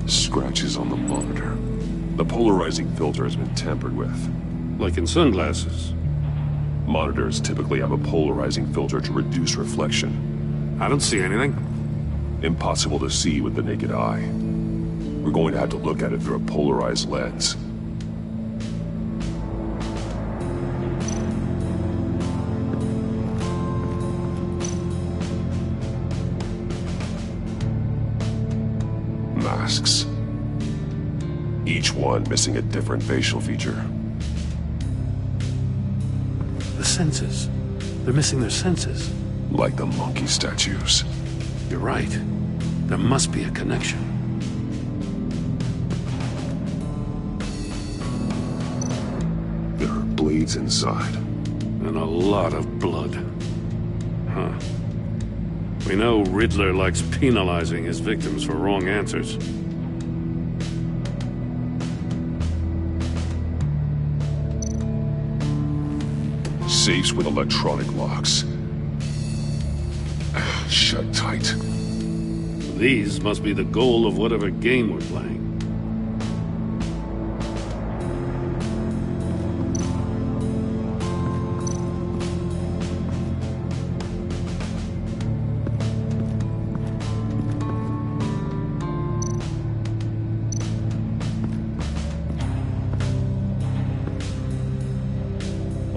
Scratches on the monitor. The polarizing filter has been tampered with. Like in sunglasses. Monitors typically have a polarizing filter to reduce reflection. I don't see anything. Impossible to see with the naked eye. We're going to have to look at it through a polarized lens. Masks. Each one missing a different facial feature. The senses. They're missing their senses. Like the monkey statues. You're right. There must be a connection. There are blades inside. And a lot of blood. Huh. We know Riddler likes penalizing his victims for wrong answers. Safes with electronic locks. Shut tight. These must be the goal of whatever game we're playing.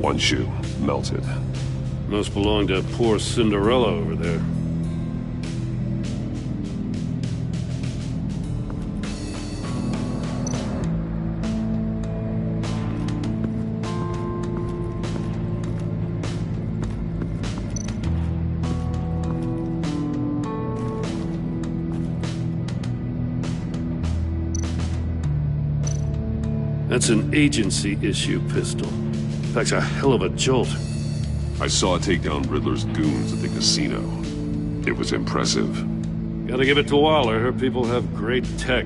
One shoe, melted. Must belong to poor Cinderella over there. That's an agency-issue pistol. Packs a hell of a jolt. I saw it take down Riddler's goons at the casino. It was impressive. Gotta give it to Waller. Her people have great tech.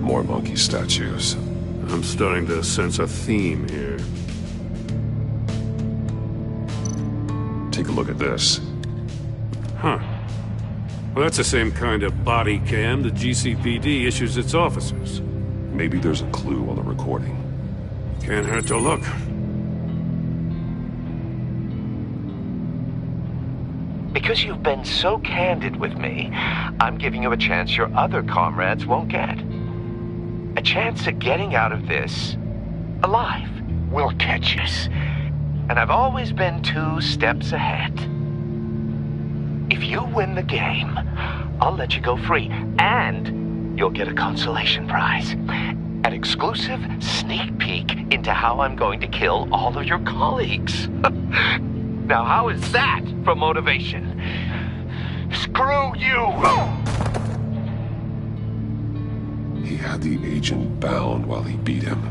More monkey statues. I'm starting to sense a theme here. Take a look at this. Huh. Well, that's the same kind of body cam the GCPD issues its officers. Maybe there's a clue on the recording. Can't hurt to look. Because you've been so candid with me, I'm giving you a chance your other comrades won't get. A chance at getting out of this alive. We'll catch us. And I've always been 2 steps ahead. If you win the game, I'll let you go free, and you'll get a consolation prize. An exclusive sneak peek into how I'm going to kill all of your colleagues. Now, how is that for motivation? Screw you! He had the agent bound while he beat him.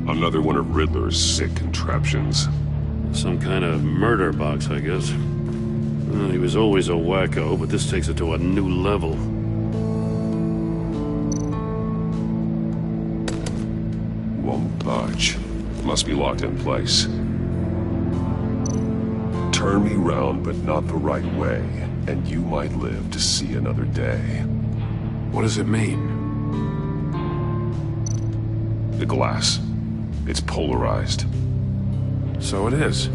Another one of Riddler's sick contraptions. Some kind of murder box, I guess. Well, he was always a wacko, but this takes it to a new level. Won't budge. Must be locked in place. Turn me round, but not the right way, and you might live to see another day. What does it mean? The glass. It's polarized. So it is.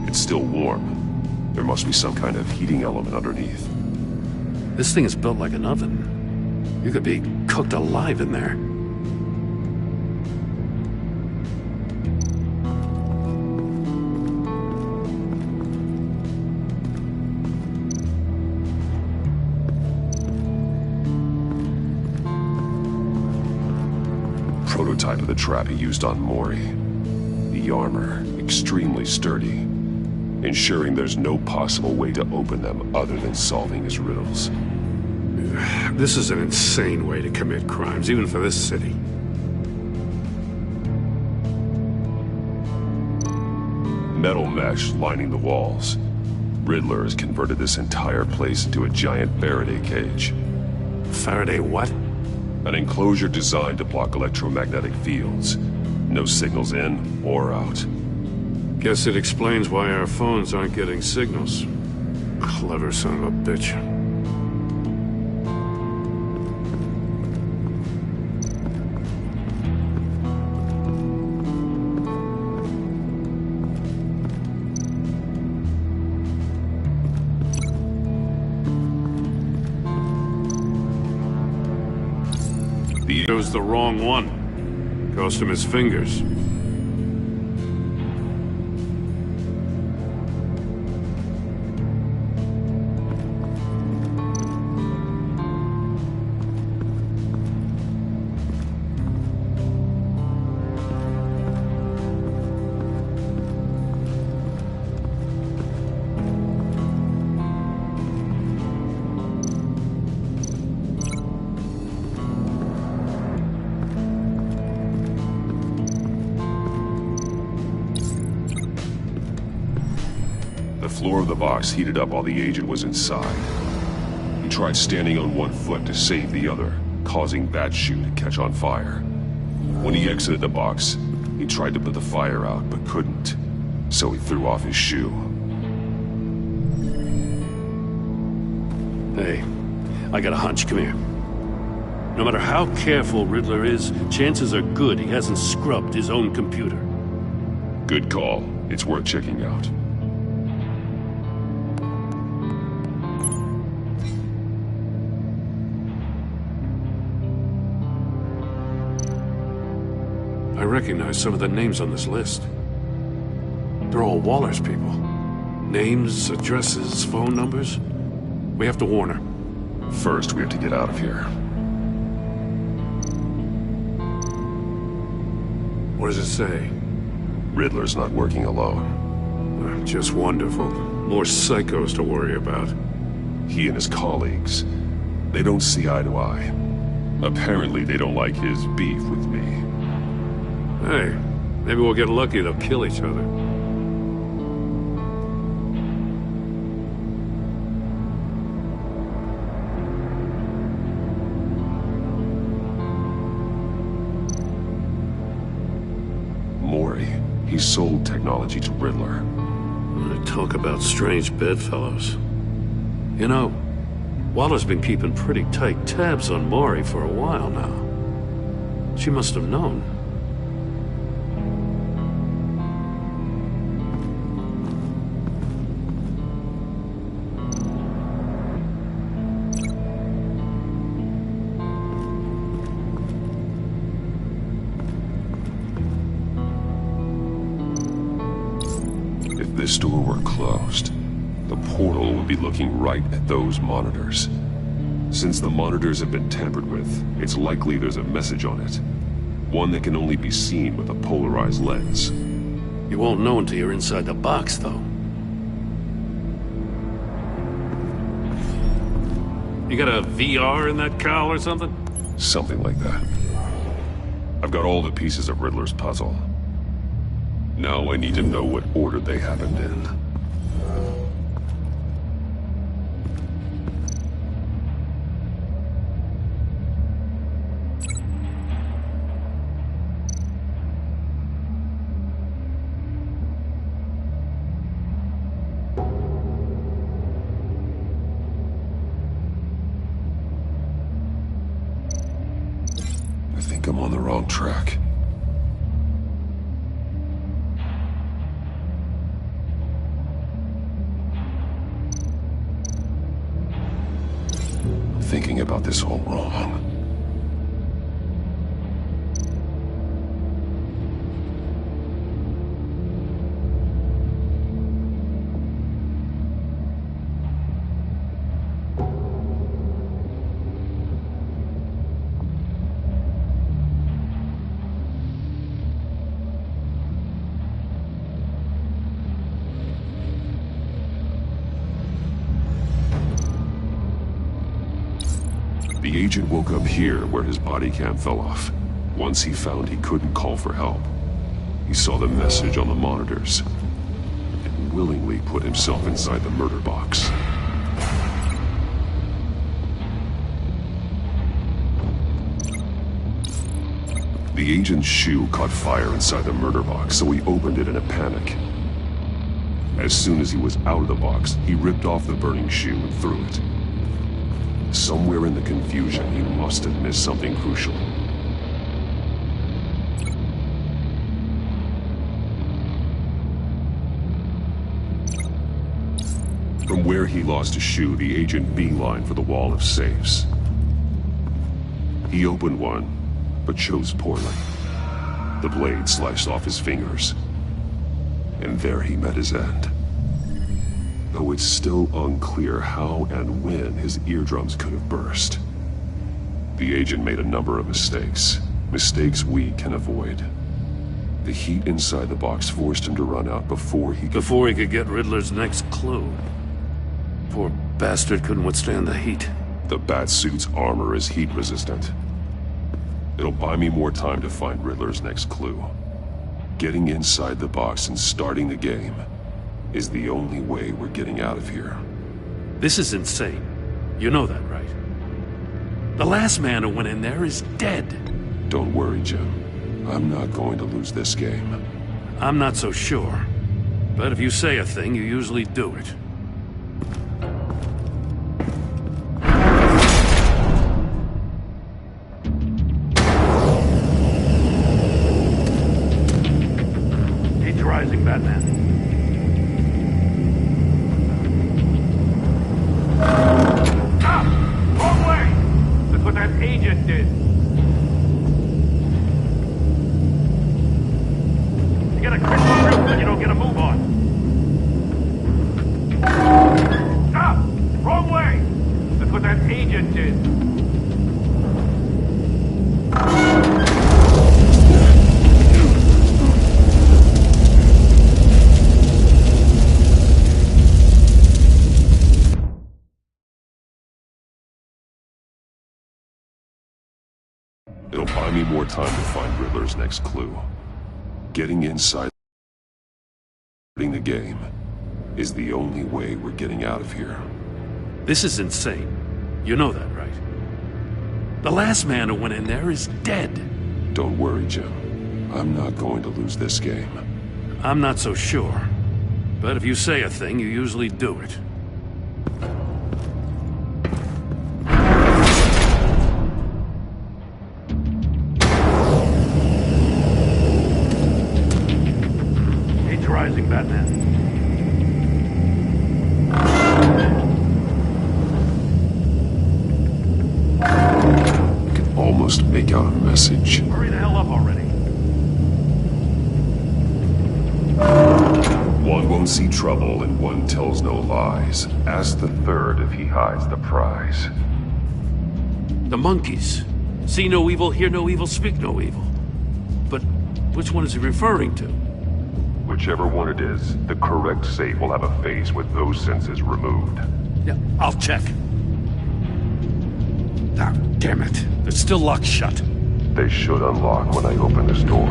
It's still warm. There must be some kind of heating element underneath. This thing is built like an oven. You could be cooked alive in there. Prototype of the trap he used on Mori. The armor, extremely sturdy, ensuring there's no possible way to open them other than solving his riddles. This is an insane way to commit crimes, even for this city. Metal mesh lining the walls. Riddler has converted this entire place into a giant Faraday cage. Faraday what? An enclosure designed to block electromagnetic fields. No signals in or out. Guess it explains why our phones aren't getting signals. Clever son of a bitch. He chose the wrong one. Cost him his fingers. floor of the box heated up while the agent was inside. He tried standing on one foot to save the other, causing that shoe to catch on fire. When he exited the box, he tried to put the fire out, but couldn't, so he threw off his shoe. Hey, I got a hunch. Come here. No matter how careful Riddler is, chances are good he hasn't scrubbed his own computer. Good call. It's worth checking out. I recognize some of the names on this list. They're all Waller's people. Names, addresses, phone numbers. We have to warn her. First, we have to get out of here. What does it say? Riddler's not working alone. Just wonderful. More psychos to worry about. He and his colleagues, they don't see eye to eye. Apparently, they don't like his beef with me. Hey, maybe we'll get lucky. They'll kill each other. He sold technology to Riddler. Talk about strange bedfellows. You know, Waller's been keeping pretty tight tabs on Maury for a while now. She must have known. This door were closed, the portal would be looking right at those monitors. Since the monitors have been tampered with, it's likely there's a message on it. One that can only be seen with a polarized lens. You won't know until you're inside the box, though. You got a VR in that cowl or something? Something like that. I've got all the pieces of Riddler's puzzle. Now I need to know what order they happened in. I think I'm on the wrong track. Thinking about this all wrong. The agent woke up here where his body cam fell off. Once he found he couldn't call for help, he saw the message on the monitors and willingly put himself inside the murder box. The agent's shoe caught fire inside the murder box, so he opened it in a panic. As soon as he was out of the box, he ripped off the burning shoe and threw it. Somewhere in the confusion, he must have missed something crucial. From where he lost a shoe, the agent beelined for the wall of safes. He opened one, but chose poorly. The blade sliced off his fingers. And there he met his end. Though it's still unclear how and when his eardrums could have burst. The agent made a number of mistakes. Mistakes we can avoid. The heat inside the box forced him to run out before he could get Riddler's next clue. Poor bastard couldn't withstand the heat. The Batsuit's armor is heat resistant. It'll buy me more time to find Riddler's next clue. Getting inside the box and starting the game is the only way we're getting out of here. This is insane. You know that, right? The last man who went in there is dead. Don't worry, Jim. I'm not going to lose this game. I'm not so sure. But if you say a thing, you usually do it. Age rising, Batman. Stop! Wrong way! That's what that agent did. You gotta quit for real so you don't get a move on. Stop! Wrong way! That's what that agent did. It'll buy me more time to find Riddler's next clue. Getting inside the game is the only way we're getting out of here. This is insane. You know that, right? The last man who went in there is dead. Don't worry, Jim. I'm not going to lose this game. I'm not so sure. But if you say a thing, you usually do it. Age rising, Batman. Almost make out a message. Hurry the hell up already. One won't see trouble and one tells no lies. Ask the third if he hides the prize. The monkeys. See no evil, hear no evil, speak no evil. But which one is he referring to? Whichever one it is, the correct safe will have a face with those senses removed. Yeah, I'll check. Ah, damn it. They're still locked shut. They should unlock when I open this door.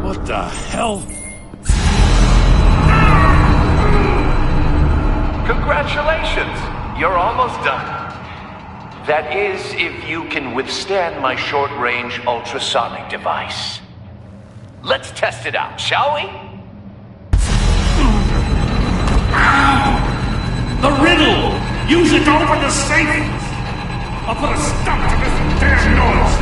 What the hell? Congratulations! You're almost done. That is, if you can withstand my short-range ultrasonic device. Let's test it out, shall we? The riddle! Use it to open the safe! I'll put a stop to this damn noise!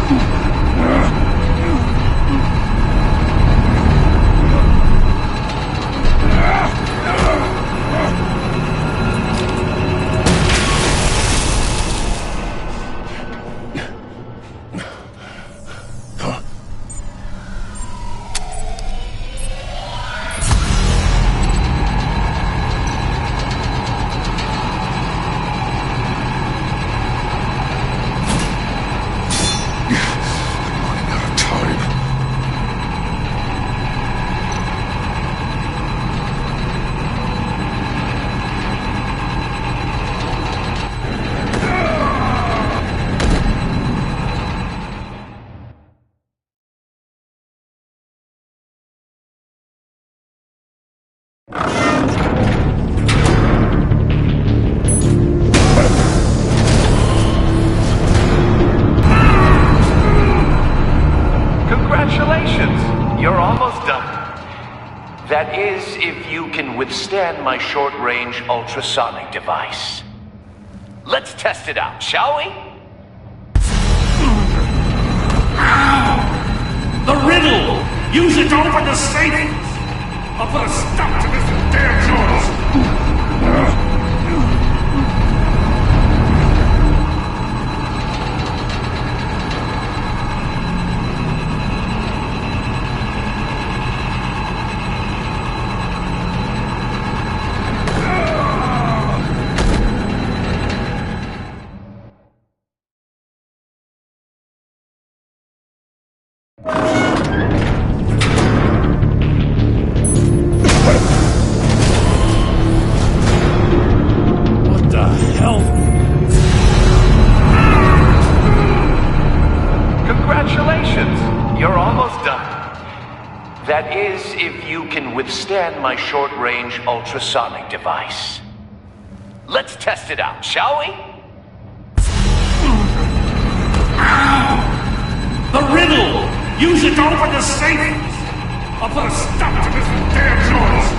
Congratulations! You're almost done. That is, if you can withstand my short-range ultrasonic device. Let's test it out, shall we? The riddle! Use it to open the safe! I'll put a stop to this damn noise! Congratulations, you're almost done. That is, if you can withstand my short-range ultrasonic device. Let's test it out, shall we? The riddle! Use it to open the safe! I'll put a stop to this damn noise!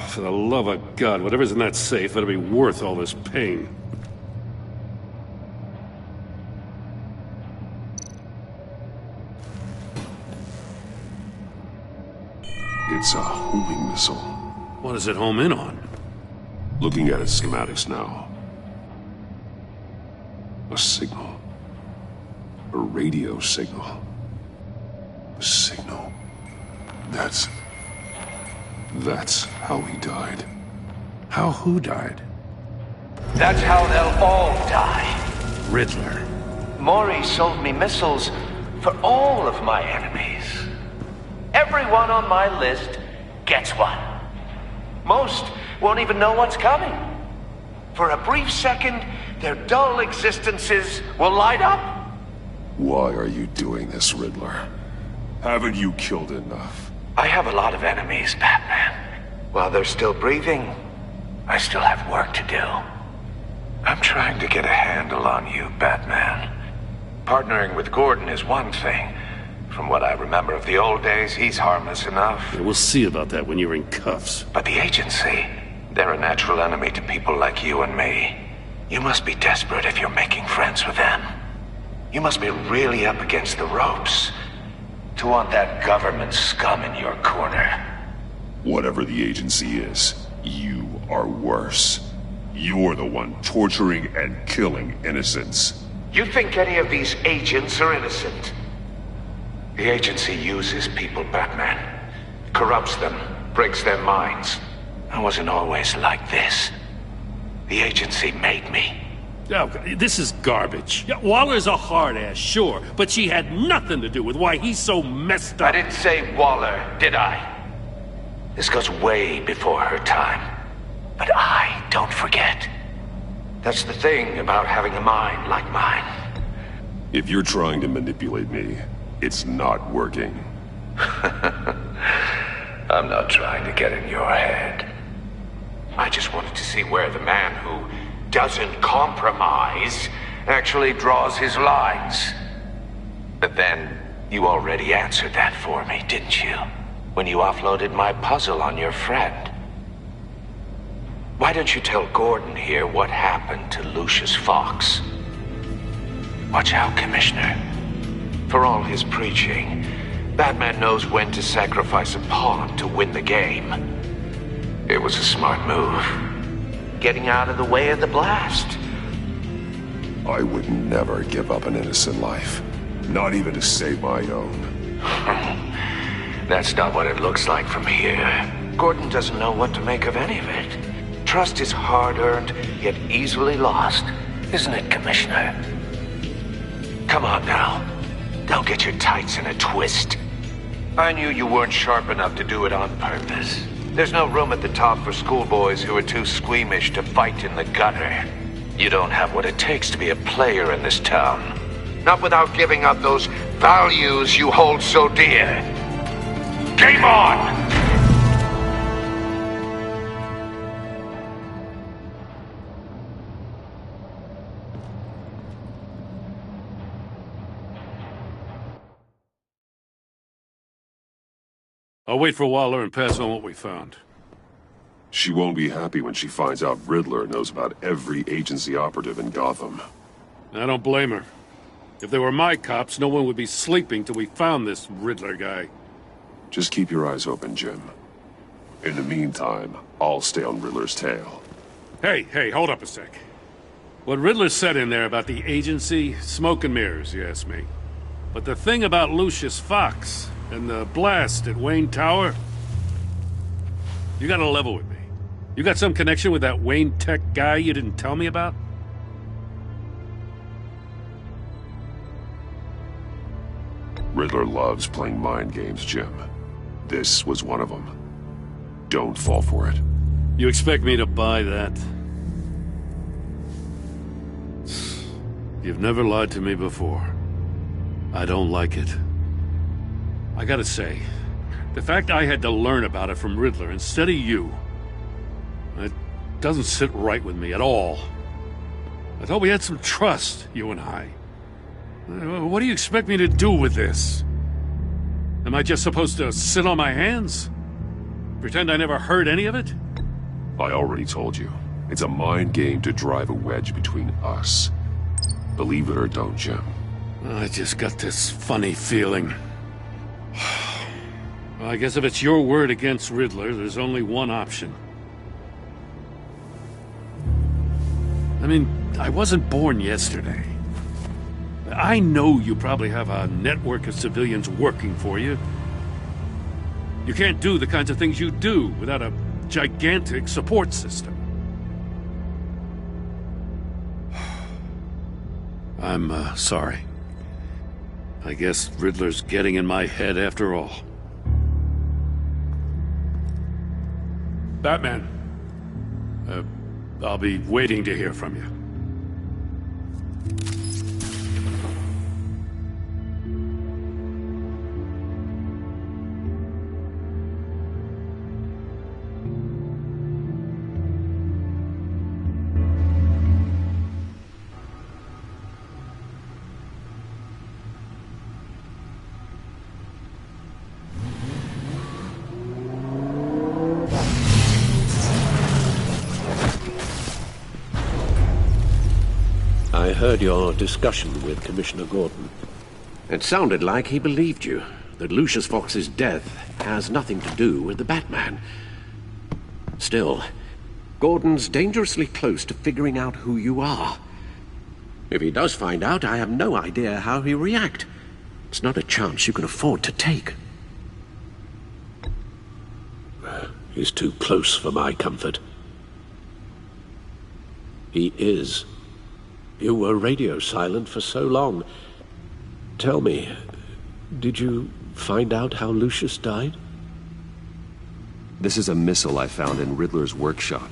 For the love of God, whatever's in that safe better be worth all this pain. It's a homing missile. What does it home in on? Looking at its schematics now. A signal. A radio signal. A signal. That's how he died. How who died? That's how they'll all die. Riddler. Maury sold me missiles for all of my enemies. Everyone on my list gets one. Most won't even know what's coming. For a brief second, their dull existences will light up. Why are you doing this, Riddler? Haven't you killed enough? I have a lot of enemies, Batman. While they're still breathing, I still have work to do. I'm trying to get a handle on you, Batman. Partnering with Gordon is one thing. From what I remember of the old days, he's harmless enough. Yeah, we'll see about that when you're in cuffs. But the agency, they're a natural enemy to people like you and me. You must be desperate if you're making friends with them. You must be really up against the ropes to want that government scum in your corner. Whatever the agency is, you are worse. You're the one torturing and killing innocents. You think any of these agents are innocent? The agency uses people, Batman. Corrupts them, breaks their minds. I wasn't always like this. The agency made me. Oh, this is garbage. Yeah, Waller's a hard-ass, sure, but she had nothing to do with why he's so messed up. I didn't say Waller, did I? This goes way before her time. But I don't forget. That's the thing about having a mind like mine. If you're trying to manipulate me, it's not working. I'm not trying to get in your head. I just wanted to see where the man who doesn't compromise actually draws his lines. But then, you already answered that for me, didn't you? When you offloaded my puzzle on your friend. Why don't you tell Gordon here what happened to Lucius Fox? Watch out, Commissioner. For all his preaching, Batman knows when to sacrifice a pawn to win the game. It was a smart move. Getting out of the way of the blast. I would never give up an innocent life. Not even to save my own. That's not what it looks like from here. Gordon doesn't know what to make of any of it. Trust is hard-earned, yet easily lost. Isn't it, Commissioner? Come on now. Don't get your tights in a twist. I knew you weren't sharp enough to do it on purpose. There's no room at the top for schoolboys who are too squeamish to fight in the gutter. You don't have what it takes to be a player in this town. Not without giving up those values you hold so dear. Game on! I'll wait for Waller and pass on what we found. She won't be happy when she finds out Riddler knows about every agency operative in Gotham. I don't blame her. If they were my cops, no one would be sleeping till we found this Riddler guy. Just keep your eyes open, Jim. In the meantime, I'll stay on Riddler's tail. Hey, hold up a sec. What Riddler said in there about the agency, smoke and mirrors, you ask me. But the thing about Lucius Fox and the blast at Wayne Tower, you gotta level with me. You got some connection with that Wayne Tech guy you didn't tell me about? Riddler loves playing mind games, Jim. This was one of them. Don't fall for it. You expect me to buy that? You've never lied to me before. I don't like it. I gotta say, the fact I had to learn about it from Riddler instead of you, it doesn't sit right with me at all. I thought we had some trust, you and I. What do you expect me to do with this? Am I just supposed to sit on my hands? Pretend I never heard any of it? I already told you. It's a mind game to drive a wedge between us. Believe it or don't, Jim. I just got this funny feeling. Well, I guess if it's your word against Riddler, there's only one option. I mean, I wasn't born yesterday. I know you probably have a network of civilians working for you. You can't do the kinds of things you do without a gigantic support system. I'm sorry. I guess Riddler's getting in my head after all. Batman. I'll be waiting to hear from you. I heard your discussion with Commissioner Gordon. It sounded like he believed you, that Lucius Fox's death has nothing to do with the Batman. Still, Gordon's dangerously close to figuring out who you are. If he does find out, I have no idea how he'll react. It's not a chance you can afford to take. He's too close for my comfort. He is. You were radio silent for so long. Tell me, did you find out how Lucius died? This is a missile I found in Riddler's workshop.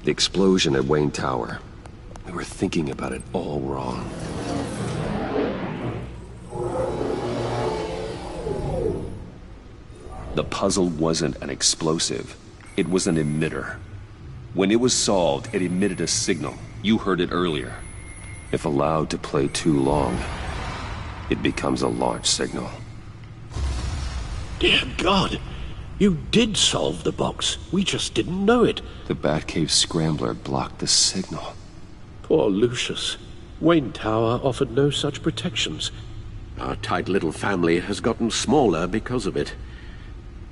The explosion at Wayne Tower. We were thinking about it all wrong. The puzzle wasn't an explosive. It was an emitter. When it was solved, it emitted a signal. You heard it earlier. If allowed to play too long, it becomes a launch signal. Dear God! You did solve the box. We just didn't know it. The Batcave scrambler blocked the signal. Poor Lucius. Wayne Tower offered no such protections. Our tight little family has gotten smaller because of it.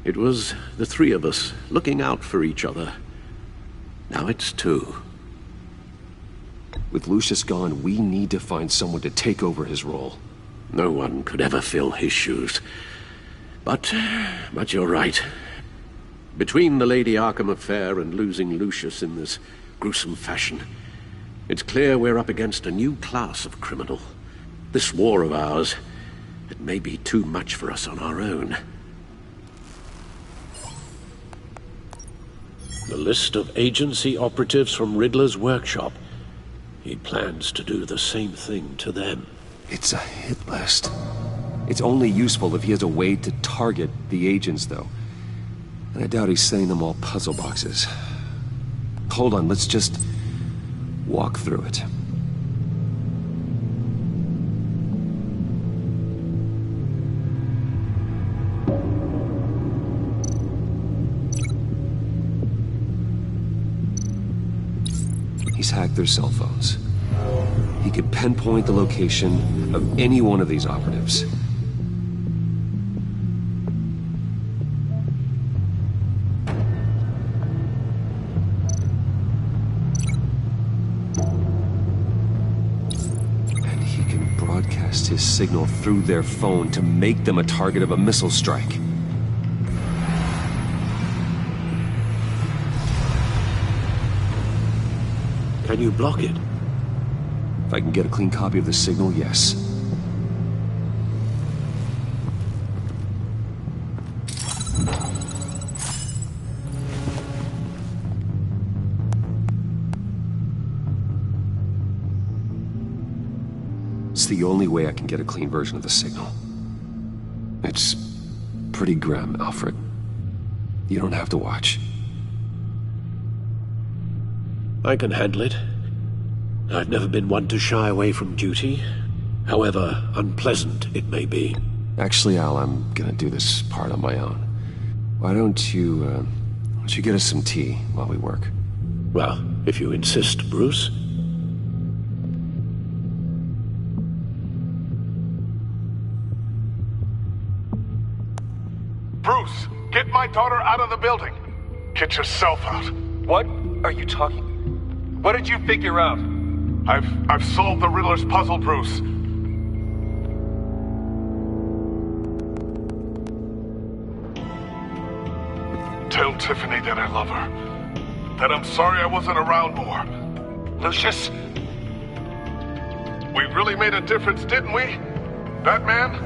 It was the three of us looking out for each other. Now it's two. With Lucius gone, we need to find someone to take over his role. No one could ever fill his shoes. But you're right. Between the Lady Arkham affair and losing Lucius in this gruesome fashion, it's clear we're up against a new class of criminal. This war of ours, it may be too much for us on our own. The list of agency operatives from Riddler's workshop. He plans to do the same thing to them. It's a hit list. It's only useful if he has a way to target the agents, though. And I doubt he's setting them all puzzle boxes. Hold on, let's just walk through it. He's hacked their cell phones. He could pinpoint the location of any one of these operatives. And he can broadcast his signal through their phone to make them a target of a missile strike. Can you block it? If I can get a clean copy of the signal, yes. It's the only way I can get a clean version of the signal. It's pretty grim, Alfred. You don't have to watch. I can handle it. I've never been one to shy away from duty, however unpleasant it may be. Actually, Al, I'm gonna do this part on my own. Why don't you get us some tea while we work? Well, if you insist, Bruce. Bruce, get my daughter out of the building. Get yourself out. What are you talking? What did you figure out? I've solved the Riddler's puzzle, Bruce. Tell Tiffany that I love her. That I'm sorry I wasn't around more. Lucius? We really made a difference, didn't we? Batman?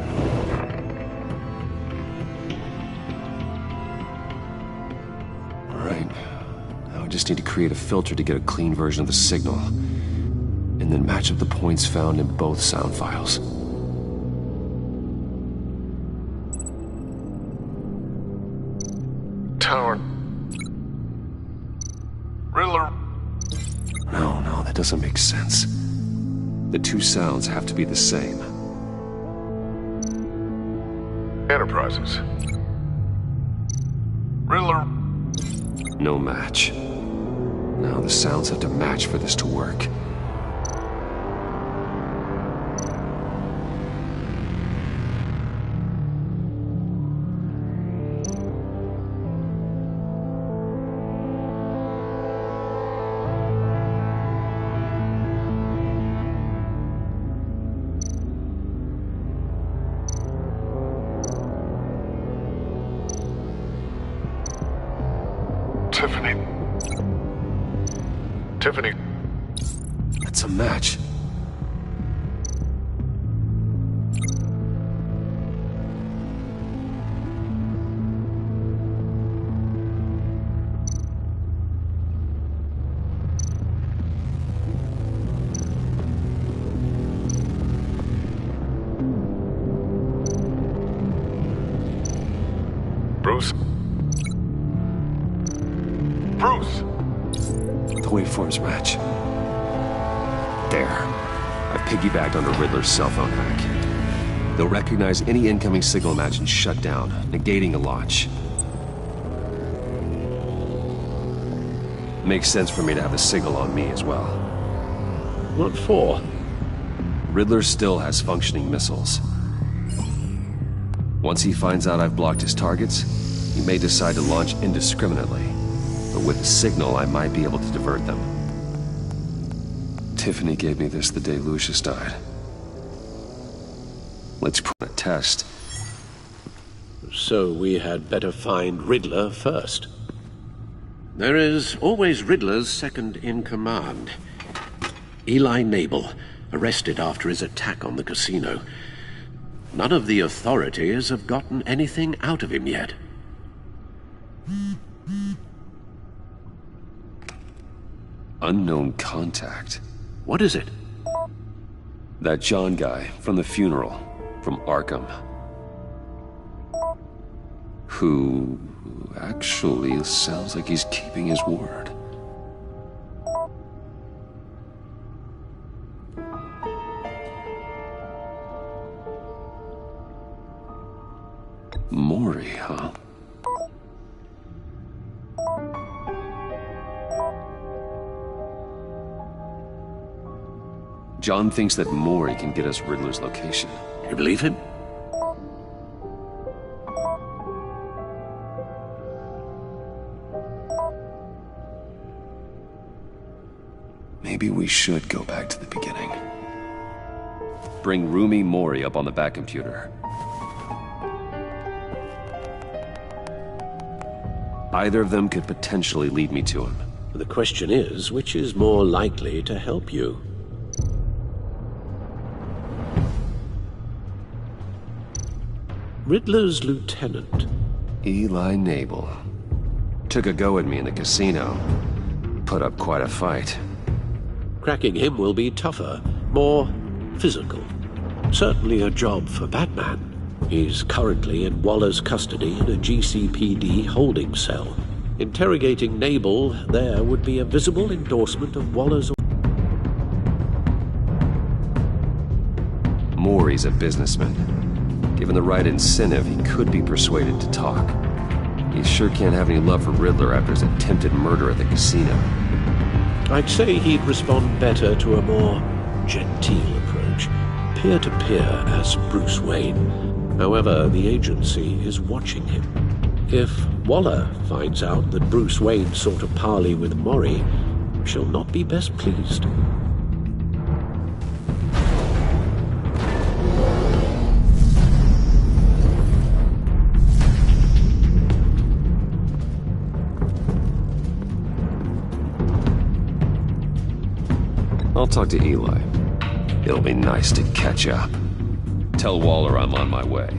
All right. Now I just need to create a filter to get a clean version of the signal. And then match up the points found in both sound files. Tower. Riddler. No, that doesn't make sense. The two sounds have to be the same. Enterprises. Riddler. No match. Now the sounds have to match for this to work. Tiffany. That's a match. Bruce? Bruce! The waveforms match. There. I've piggybacked on the Riddler's cell phone hack. They'll recognize any incoming signal match and shut down, negating a launch. Makes sense for me to have the signal on me as well. What for? Riddler still has functioning missiles. Once he finds out I've blocked his targets, he may decide to launch indiscriminately. But with the signal, I might be able to divert them. Tiffany gave me this the day Lucius died. Let's put a test. So we had better find Riddler first. There is always Riddler's second in command. Eli Nabel, arrested after his attack on the casino. None of the authorities have gotten anything out of him yet. Unknown contact. What is it? That John guy from the funeral, from Arkham. Who actually sounds like he's keeping his word. Maury, huh? John thinks that Maury can get us Riddler's location. You believe him? Maybe we should go back to the beginning. Bring Rumi Maury up on the back computer. Either of them could potentially lead me to him. The question is, which is more likely to help you? Riddler's lieutenant. Eli Nabel. Took a go at me in the casino. Put up quite a fight. Cracking him will be tougher, more physical. Certainly a job for Batman. He's currently in Waller's custody in a GCPD holding cell. Interrogating Nabel there would be a visible endorsement of Waller's... Maury's a businessman. Given the right incentive, he could be persuaded to talk. He sure can't have any love for Riddler after his attempted murder at the casino. I'd say he'd respond better to a more genteel approach, peer-to-peer as Bruce Wayne. However, the agency is watching him. If Waller finds out that Bruce Wayne sought a parley with Maury, she'll not be best pleased. I'll talk to Eli. It'll be nice to catch up. Tell Waller I'm on my way.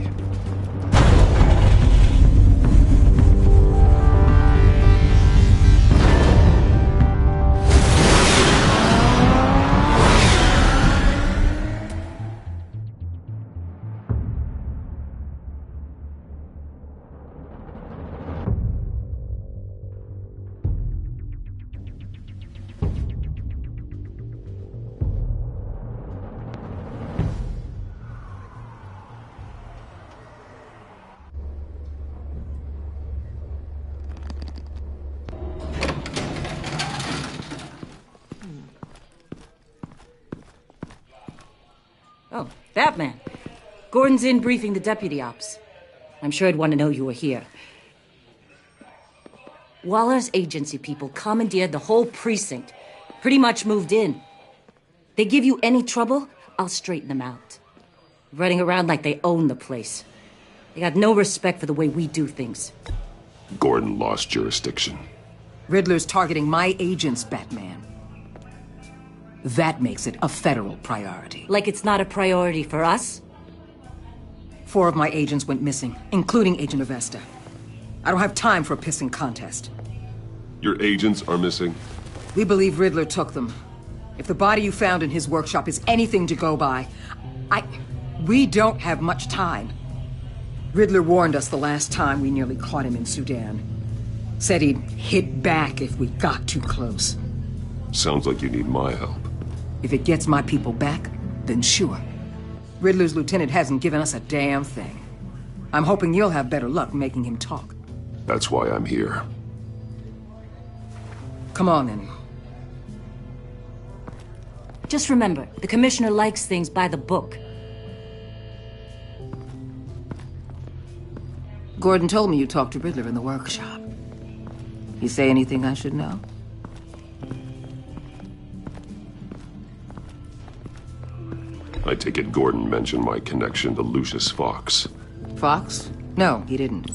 Oh, Batman. Gordon's in briefing the deputy ops. I'm sure I'd want to know you were here. Waller's agency people commandeered the whole precinct. Pretty much moved in. They give you any trouble, I'll straighten them out. Running around like they own the place. They got no respect for the way we do things. Gordon lost jurisdiction. Riddler's targeting my agents, Batman. That makes it a federal priority. Like it's not a priority for us? 4 of my agents went missing, including Agent Avesta. I don't have time for a pissing contest. Your agents are missing? We believe Riddler took them. If the body you found in his workshop is anything to go by, we don't have much time. Riddler warned us the last time we nearly caught him in Sudan. Said he'd hit back if we got too close. Sounds like you need my help. If it gets my people back, then sure. Riddler's lieutenant hasn't given us a damn thing. I'm hoping you'll have better luck making him talk. That's why I'm here. Come on, then. Just remember, the commissioner likes things by the book. Gordon told me you talked to Riddler in the workshop. He say anything I should know? I take it Gordon mentioned my connection to Lucius Fox. Fox? No, he didn't.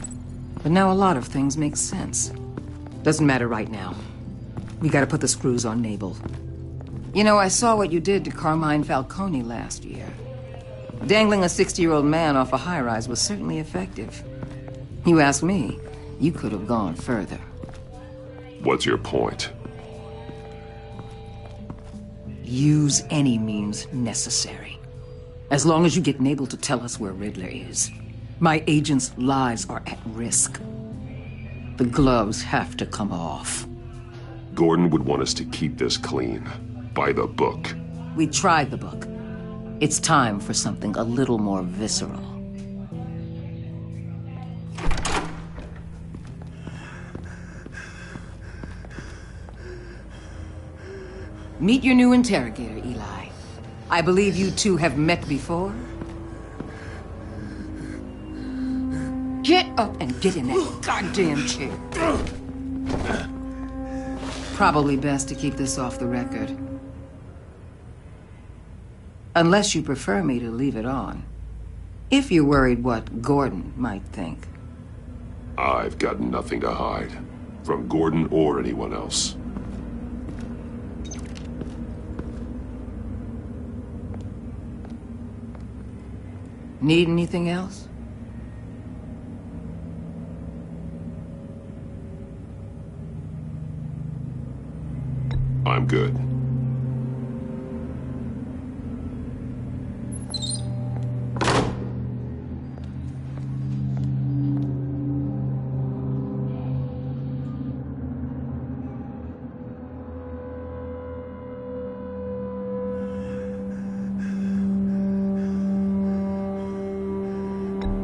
But now a lot of things make sense. Doesn't matter right now. We gotta put the screws on Nabel. You know, I saw what you did to Carmine Falcone last year. Dangling a 60-year-old man off a high-rise was certainly effective. You ask me, you could have gone further. What's your point? Use any means necessary. As long as you get Nabel to tell us where Riddler is. My agents' lives are at risk. The gloves have to come off. Gordon would want us to keep this clean. By the book. We tried the book. It's time for something a little more visceral. Meet your new interrogator, Eli. I believe you two have met before. Get up and get in that goddamn chair. Probably best to keep this off the record. Unless you prefer me to leave it on. If you're worried what Gordon might think. I've got nothing to hide. From Gordon or anyone else. Need anything else? I'm good.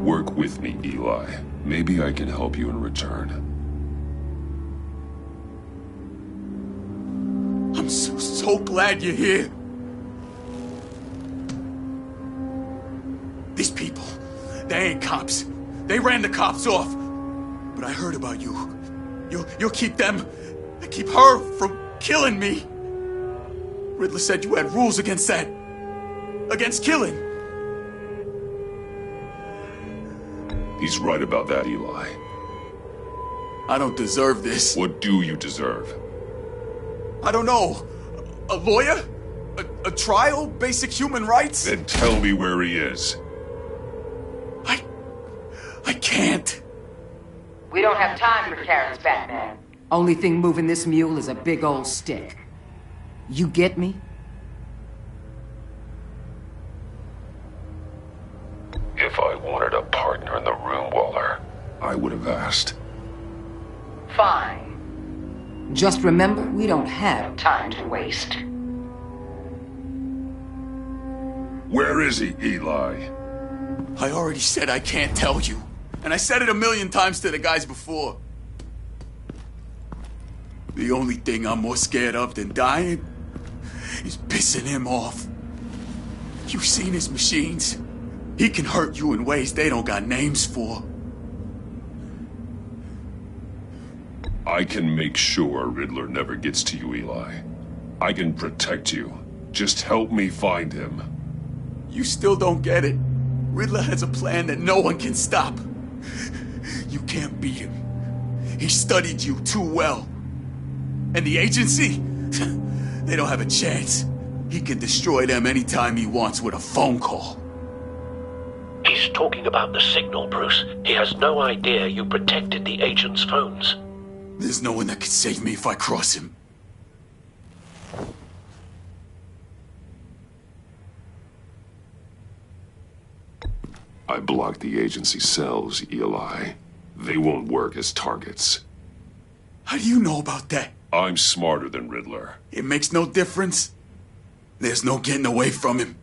Work with me, Eli. Maybe I can help you in return. I'm so glad you're here. These people, they ain't cops. They ran the cops off. But I heard about you. You'll keep them, keep her from killing me. Riddler said you had rules against that. Against killing. He's right about that, Eli. I don't deserve this. What do you deserve? I don't know. A lawyer? A trial? Basic human rights? Then tell me where he is. I can't. We don't have time for carrots, Batman. Only thing moving this mule is a big old stick. You get me? If I wanted a partner in the room, Waller, I would have asked. Fine. Just remember, we don't have time to waste. Where is he, Eli? I already said I can't tell you. And I said it 1,000,000 times to the guys before. The only thing I'm more scared of than dying is pissing him off. You've seen his machines. He can hurt you in ways they don't got names for. I can make sure Riddler never gets to you, Eli. I can protect you. Just help me find him. You still don't get it. Riddler has a plan that no one can stop. You can't beat him. He studied you too well. And the agency? They don't have a chance. He can destroy them anytime he wants with a phone call. He's talking about the signal, Bruce. He has no idea you protected the agent's phones. There's no one that can save me if I cross him. I blocked the agency cells, Eli. They won't work as targets. How do you know about that? I'm smarter than Riddler. It makes no difference. There's no getting away from him.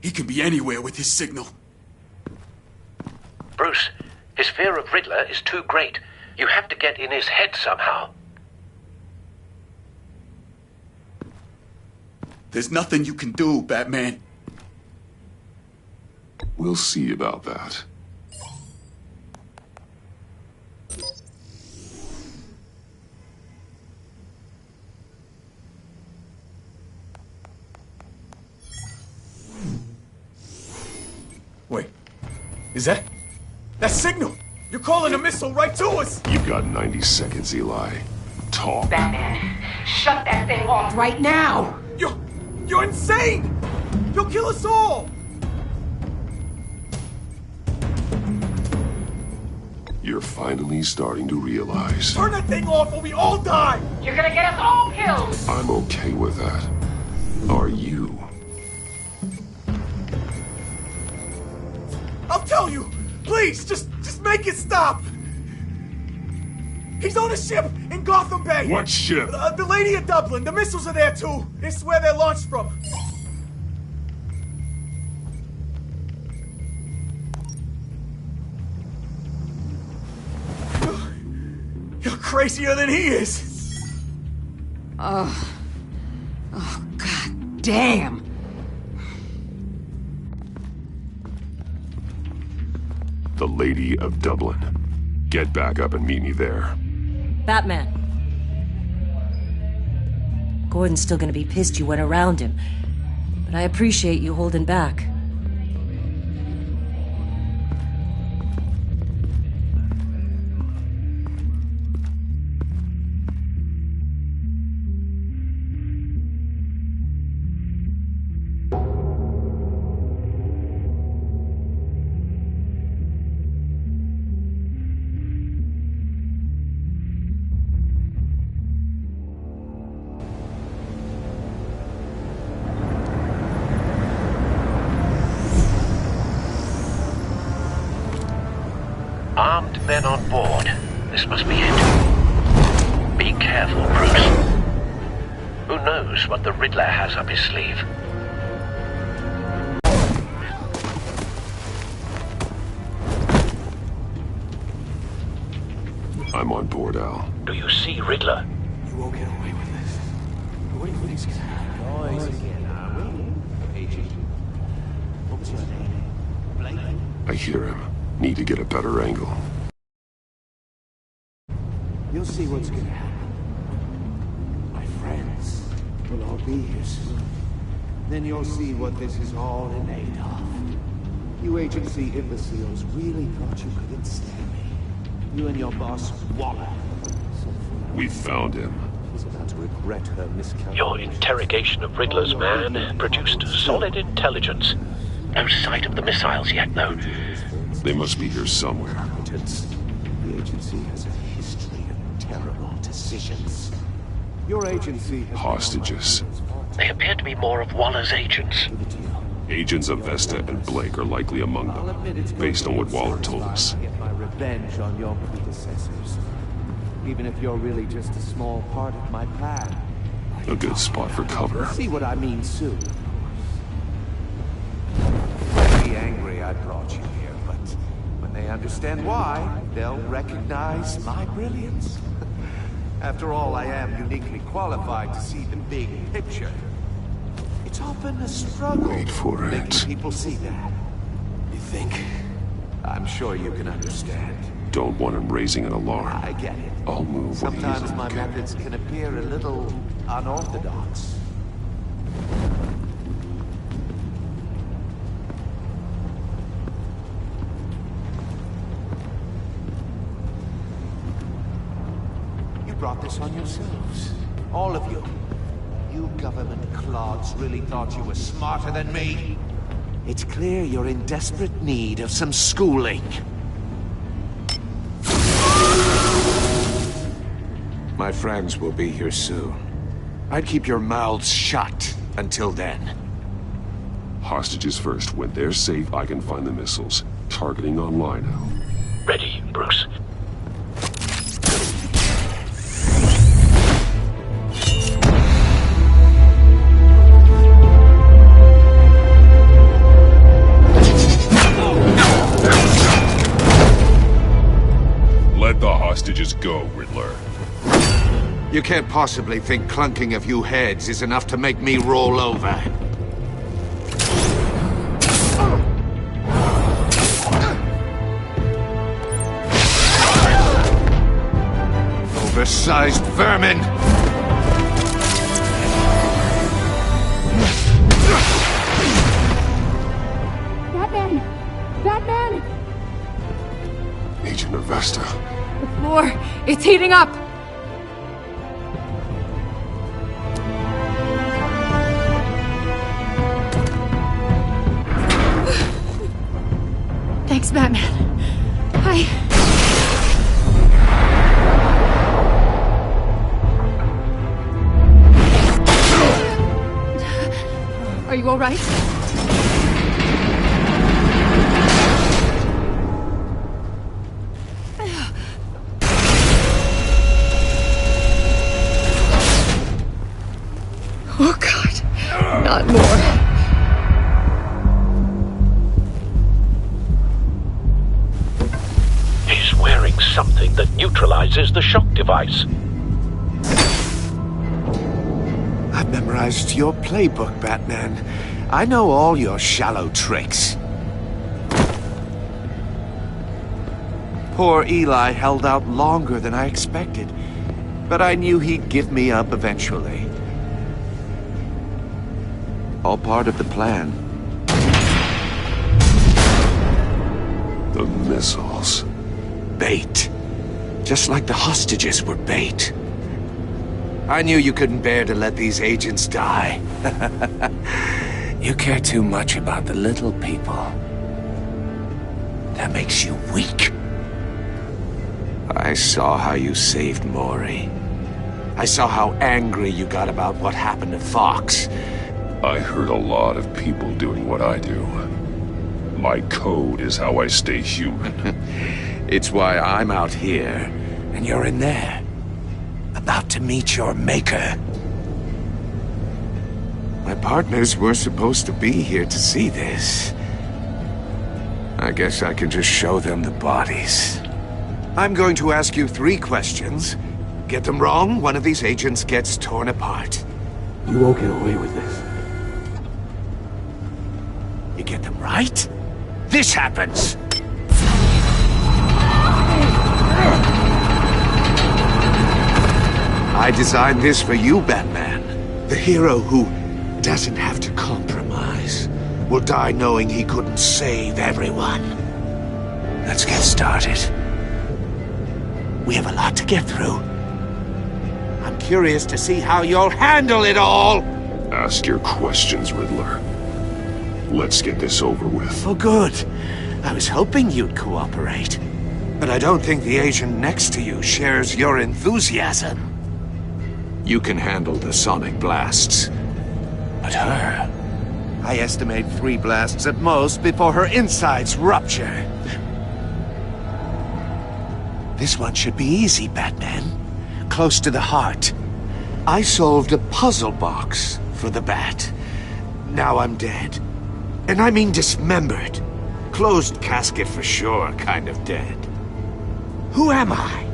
He can be anywhere with his signal. Bruce, his fear of Riddler is too great. You have to get in his head somehow. There's nothing you can do, Batman. We'll see about that. Wait, is that signal? You're calling a missile right to us! You've got 90 seconds, Eli. Talk. Batman, shut that thing off right now! You're insane! You'll kill us all! You're finally starting to realize. Turn that thing off or we all die! You're gonna get us all killed! I'm okay with that. Are you? I'll tell you! Please, just make it stop! He's on a ship in Gotham Bay! What ship? The Lady of Dublin. The missiles are there too. It's where they're launched from. You're crazier than he is. Oh, God damn. The Lady of Dublin. Get back up and meet me there. Batman. Gordon's still gonna be pissed you went around him, but I appreciate you holding back. Armed men on board. This must be it. Be careful, Bruce. Who knows what the Riddler has up his sleeve? I'm on board, Al. Do you see Riddler? You won't get away with this. What do you think's gonna happen? Noise again, are we? Agent. What was your name? Blake? I hear him. Need to get a better angle. You'll see what's gonna happen. My friends will all be here soon. Then you'll see what this is all in aid of. You agency imbeciles really thought you couldn't stand me. You and your boss, Waller. We found him. She's about to regret her miscalculation. Your interrogation of Riddler's man produced solid intelligence. No sight of the missiles yet, though. They must be here somewhere. The agency has a history of terrible decisions. Your agency has Hostages. They appear to be more of Waller's agents. Agents of Vesta and Blake are likely among them, based on what Waller told us. Get my revenge on your predecessors. Even if you're really just a small part of my plan. A good spot for cover. You'll see what I mean soon. They'll be angry I brought you here, but when they understand why, they'll recognize my brilliance. After all, I am uniquely qualified to see the big picture. It's often a struggle. Wait for it. Making people see that. You think? I'm sure you can understand. Don't want him raising an alarm. I get it. I'll move when Sometimes he's my okay. methods can appear a little unorthodox. You brought this on yourselves. All of you. You government clods really thought you were smarter than me. It's clear you're in desperate need of some schooling. My friends will be here soon. I'd keep your mouths shut until then. Hostages first. When they're safe, I can find the missiles. Targeting online now. Ready, Bruce. Let the hostages go, Riddler. You can't possibly think clunking a few heads is enough to make me roll over. Oversized vermin! Batman! Batman! Agent of Vesta. The floor, it's heating up! Thanks, Batman. Are you all right? Oh, God. Not more. He's wearing something that neutralizes the shock device. I've memorized your playbook, Batman. I know all your shallow tricks. Poor Eli held out longer than I expected, but I knew he'd give me up eventually. All part of the plan. The missiles. Bait. Just like the hostages were bait. I knew you couldn't bear to let these agents die. You care too much about the little people. That makes you weak. I saw how you saved Maury. I saw how angry you got about what happened to Fox. I hurt a lot of people doing what I do. My code is how I stay human. It's why I'm out here, and you're in there. About to meet your maker. My partners were supposed to be here to see this. I guess I can just show them the bodies. I'm going to ask you 3 questions. Get them wrong, one of these agents gets torn apart. You won't get away with this. You get them right, this happens! I designed this for you, Batman. The hero who doesn't have to compromise will die knowing he couldn't save everyone. Let's get started. We have a lot to get through. I'm curious to see how you'll handle it all! Ask your questions, Riddler. Let's get this over with. Oh, good. I was hoping you'd cooperate. But I don't think the agent next to you shares your enthusiasm. You can handle the sonic blasts. But her... I estimate 3 blasts at most before her insides rupture. This one should be easy, Batman. Close to the heart. I solved a puzzle box for the Bat. Now I'm dead. And I mean dismembered. Closed casket for sure, kind of dead. Who am I?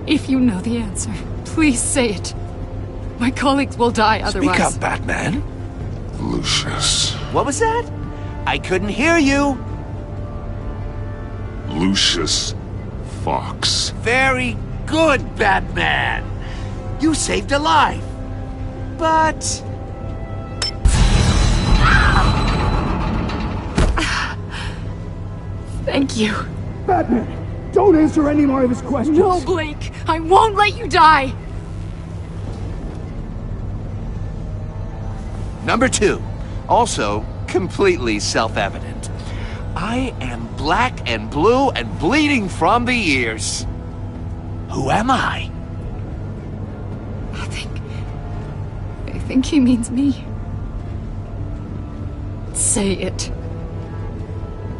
If you know the answer, please say it. My colleagues will die otherwise. Speak up, Batman. Lucius. What was that? I couldn't hear you. Lucius Fox. Very good, Batman. You saved a life. But... Thank you. Batman, don't answer any more of his questions. No, Blake. I won't let you die. Number 2. Also, completely self-evident. I am black and blue and bleeding from the ears. Who am I? I think he means me. Say it.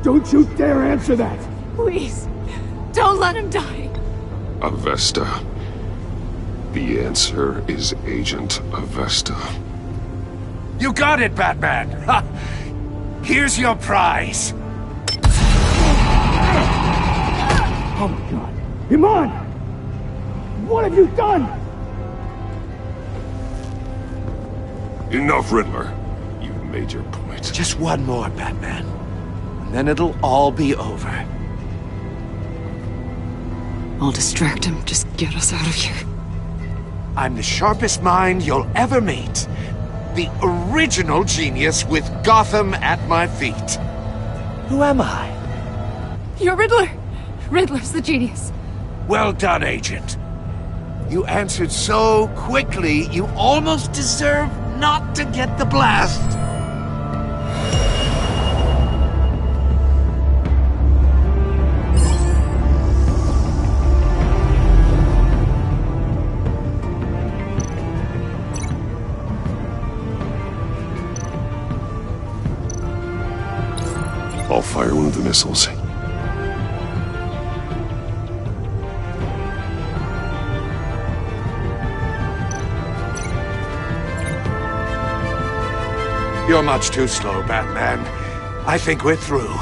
Don't you dare answer that! Please, don't let him die. Avesta. The answer is Agent Avesta. You got it, Batman! Ha! Here's your prize! Oh my god. Iman! What have you done? Enough, Riddler. You've made your point. Just one more, Batman. And then it'll all be over. I'll distract him. Just get us out of here. I'm the sharpest mind you'll ever meet. The original genius with Gotham at my feet. Who am I? You're Riddler. Riddler's the genius. Well done, Agent. You answered so quickly, you almost deserve not to get the blast. I'll fire one of the missiles. You're much too slow, Batman. I think we're through.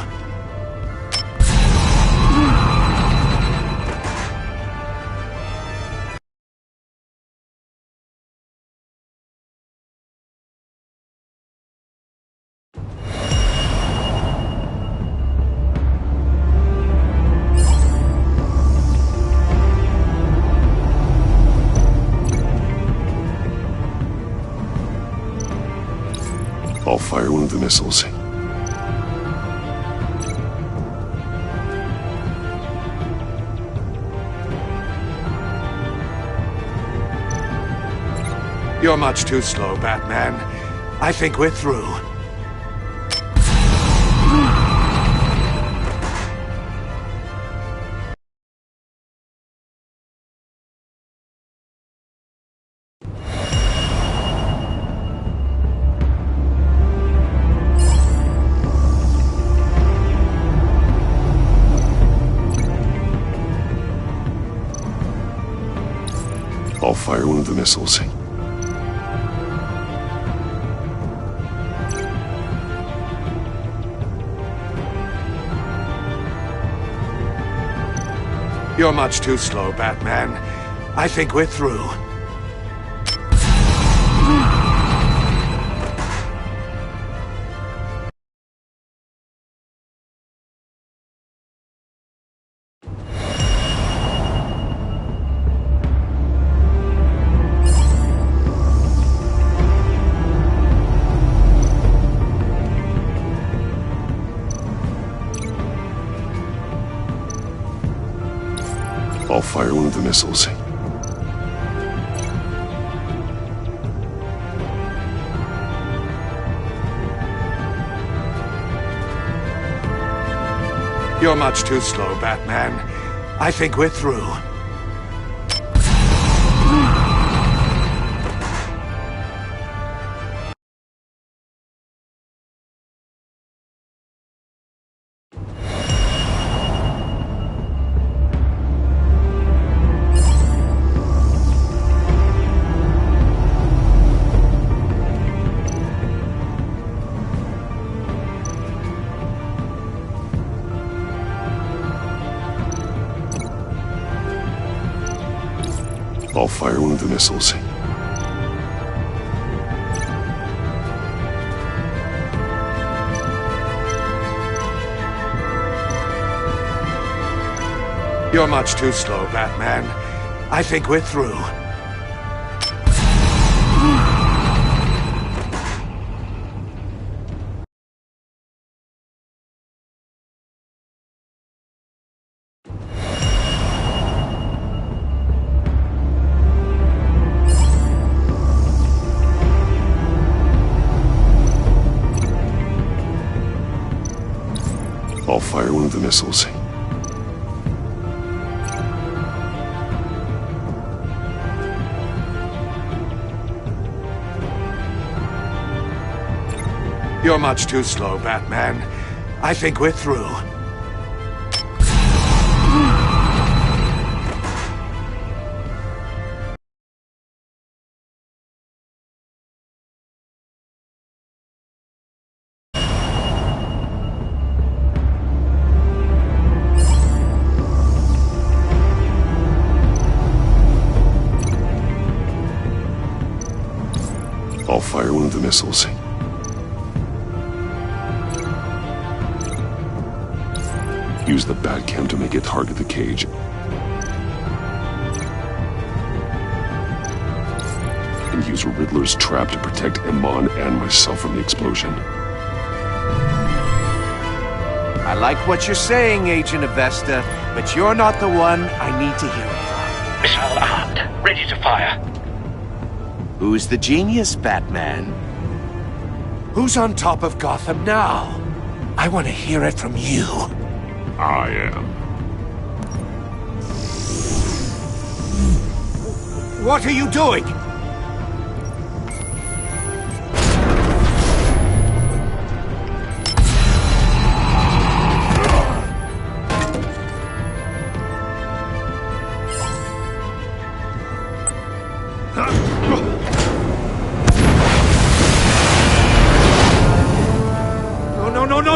fire one of the missiles. You're much too slow, Batman. I think we're through. I'll fire one of the missiles. You're much too slow, Batman. I think we're through. I'll fire one of the missiles. You're much too slow, Batman. I think we're through. I'll fire one of the missiles. You're much too slow, Batman. I think we're through. I'll fire one of the missiles. You're much too slow, Batman. I think we're through. I'll fire one of the missiles. Use the Batcam to make it target the cage. And use Riddler's trap to protect Iman and myself from the explosion. I like what you're saying, Agent Avesta, but you're not the one I need to hear from. Missile armed, ready to fire. Who's the genius, Batman? Who's on top of Gotham now? I want to hear it from you. I am. What are you doing?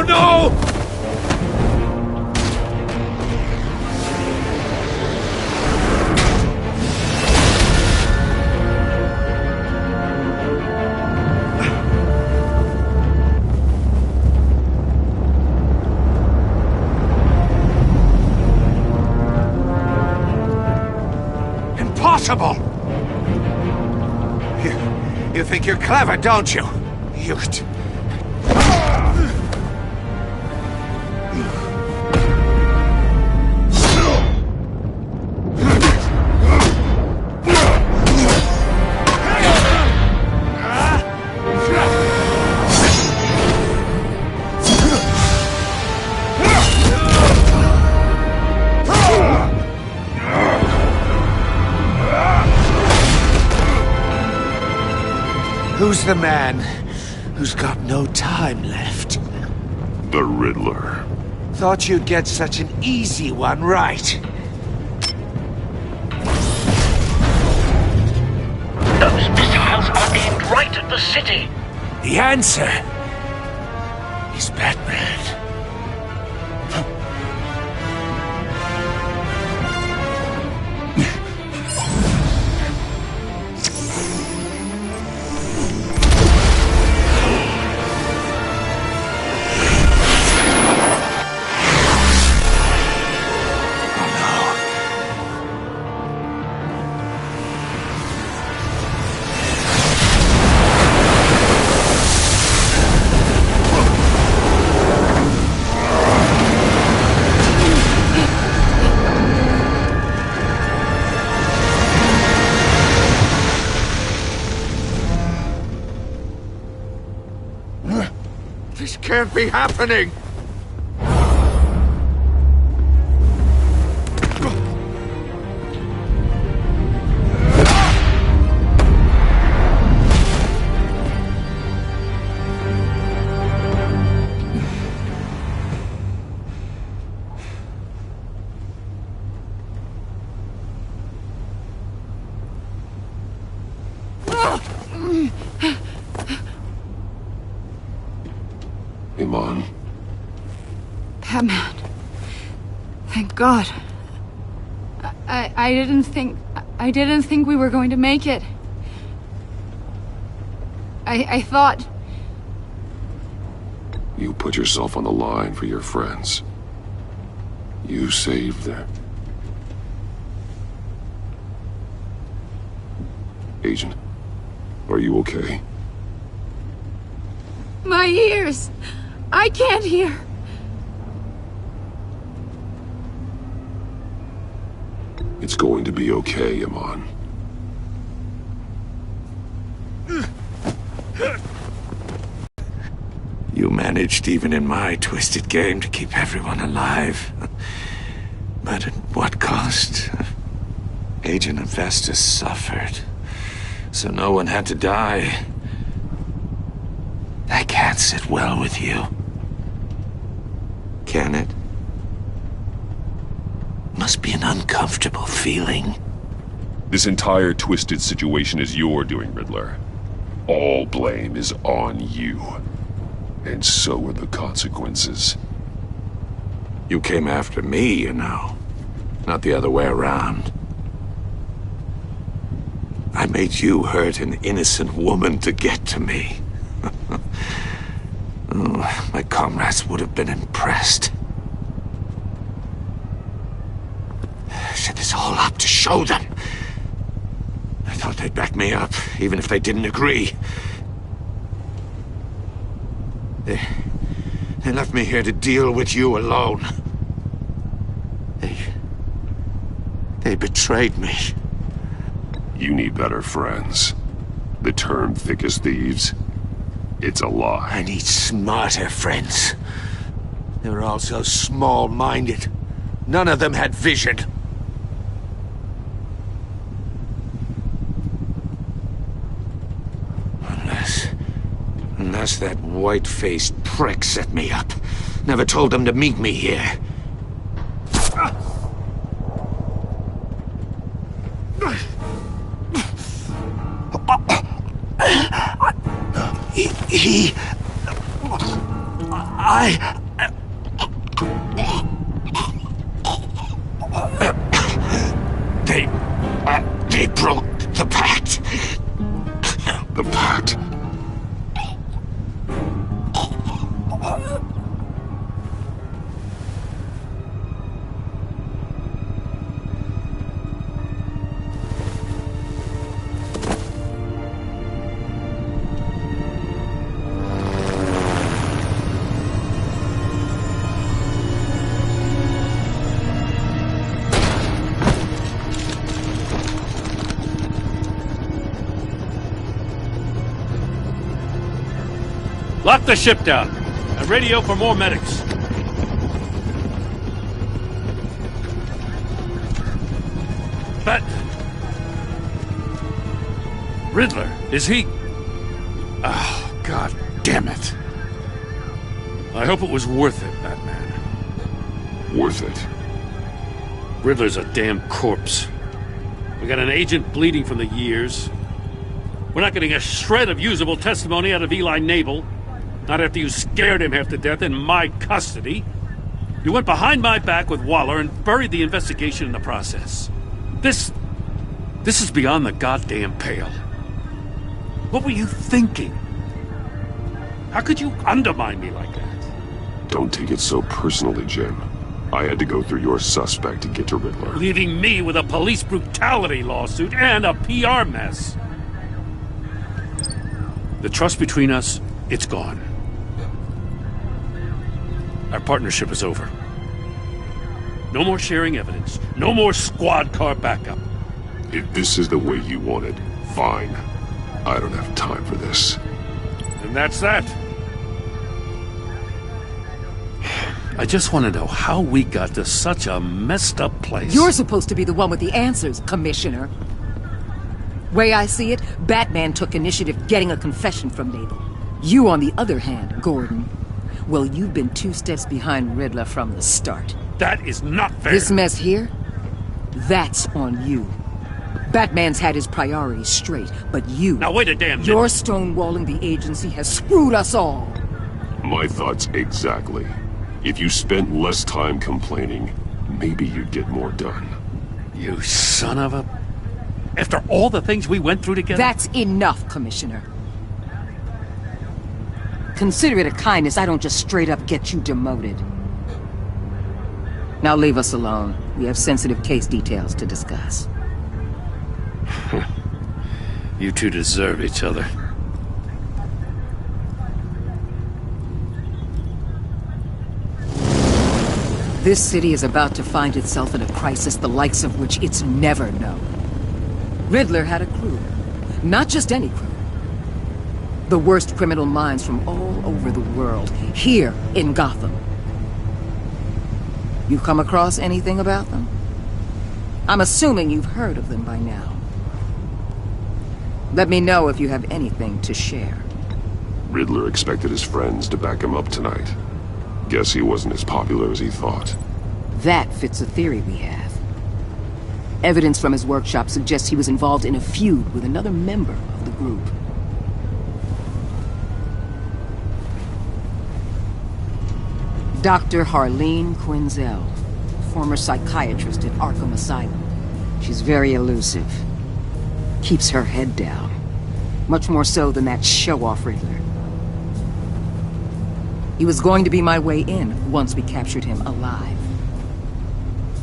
No! Impossible! You think you're clever, don't you? You the man who's got no time left. The Riddler. Thought you'd get such an easy one right. Those missiles are aimed right at the city. The answer is Batman. This can't be happening! Iman. Batman. Thank God. I didn't think we were going to make it. I thought... You put yourself on the line for your friends. You saved them. Agent, are you okay? My ears! I can't hear! It's going to be okay, Iman. You managed, even in my twisted game, to keep everyone alive. But at what cost? Agent Investus suffered, so no one had to die. That can't sit well with you. Can it? Must be an uncomfortable feeling. This entire twisted situation is your doing, Riddler. All blame is on you. And so are the consequences. You came after me, you know. Not the other way around. I made you hurt an innocent woman to get to me. Oh, my comrades would have been impressed. Set this all up to show them. I thought they'd back me up, even if they didn't agree. They left me here to deal with you alone. They betrayed me. You need better friends. The term thick as thieves, it's a lie. I need smarter friends. They were all so small-minded. None of them had vision. Unless that white-faced prick set me up. Never told them to meet me here. They broke the pact. The pact? Lock the ship down and radio for more medics. But Riddler, is he... Oh, God damn it. I hope it was worth it, Batman. Worth it? Riddler's a damn corpse. We got an agent bleeding from the years. We're not getting a shred of usable testimony out of Eli Nabel. Not after you scared him half to death in my custody. You went behind my back with Waller and buried the investigation in the process. This is beyond the goddamn pale. What were you thinking? How could you undermine me like that? Don't take it so personally, Jim. I had to go through your suspect to get to Riddler. Leaving me with a police brutality lawsuit and a PR mess. The trust between us, it's gone. Our partnership is over. No more sharing evidence. No more squad car backup. If this is the way you want it, fine. I don't have time for this. And that's that. I just want to know how we got to such a messed up place. You're supposed to be the one with the answers, Commissioner. Way I see it, Batman took initiative getting a confession from Nabel. You, on the other hand, Gordon, well, you've been 2 steps behind Riddler from the start. That is not fair. This mess here, that's on you. Batman's had his priorities straight, but you... Now wait a damn minute. Your stonewalling the agency has screwed us all. My thoughts exactly. If you spent less time complaining, maybe you'd get more done. You son of a... After all the things we went through together? That's enough, Commissioner. Consider it a kindness I don't just straight up get you demoted. Now leave us alone. We have sensitive case details to discuss. You two deserve each other. This city is about to find itself in a crisis the likes of which it's never known. Riddler had a crew. Not just any crew. The worst criminal minds from all over the world, here in Gotham. You come across anything about them? I'm assuming you've heard of them by now. Let me know if you have anything to share. Riddler expected his friends to back him up tonight. Guess he wasn't as popular as he thought. That fits a theory we have. Evidence from his workshop suggests he was involved in a feud with another member of the group. Dr. Harleen Quinzel, former psychiatrist at Arkham Asylum. She's very elusive. Keeps her head down. Much more so than that show-off Riddler. He was going to be my way in once we captured him alive.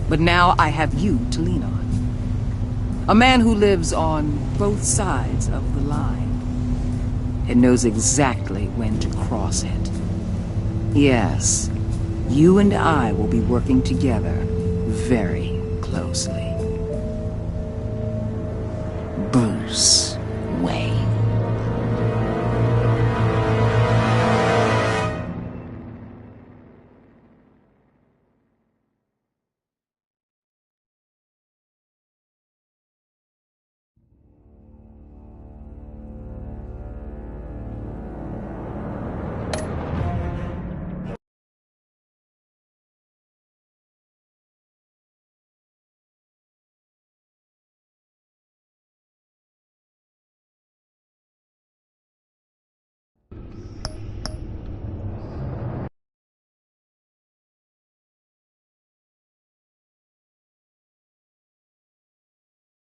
But now I have you to lean on. A man who lives on both sides of the line and knows exactly when to cross it. Yes, you and I will be working together very closely. Bruce.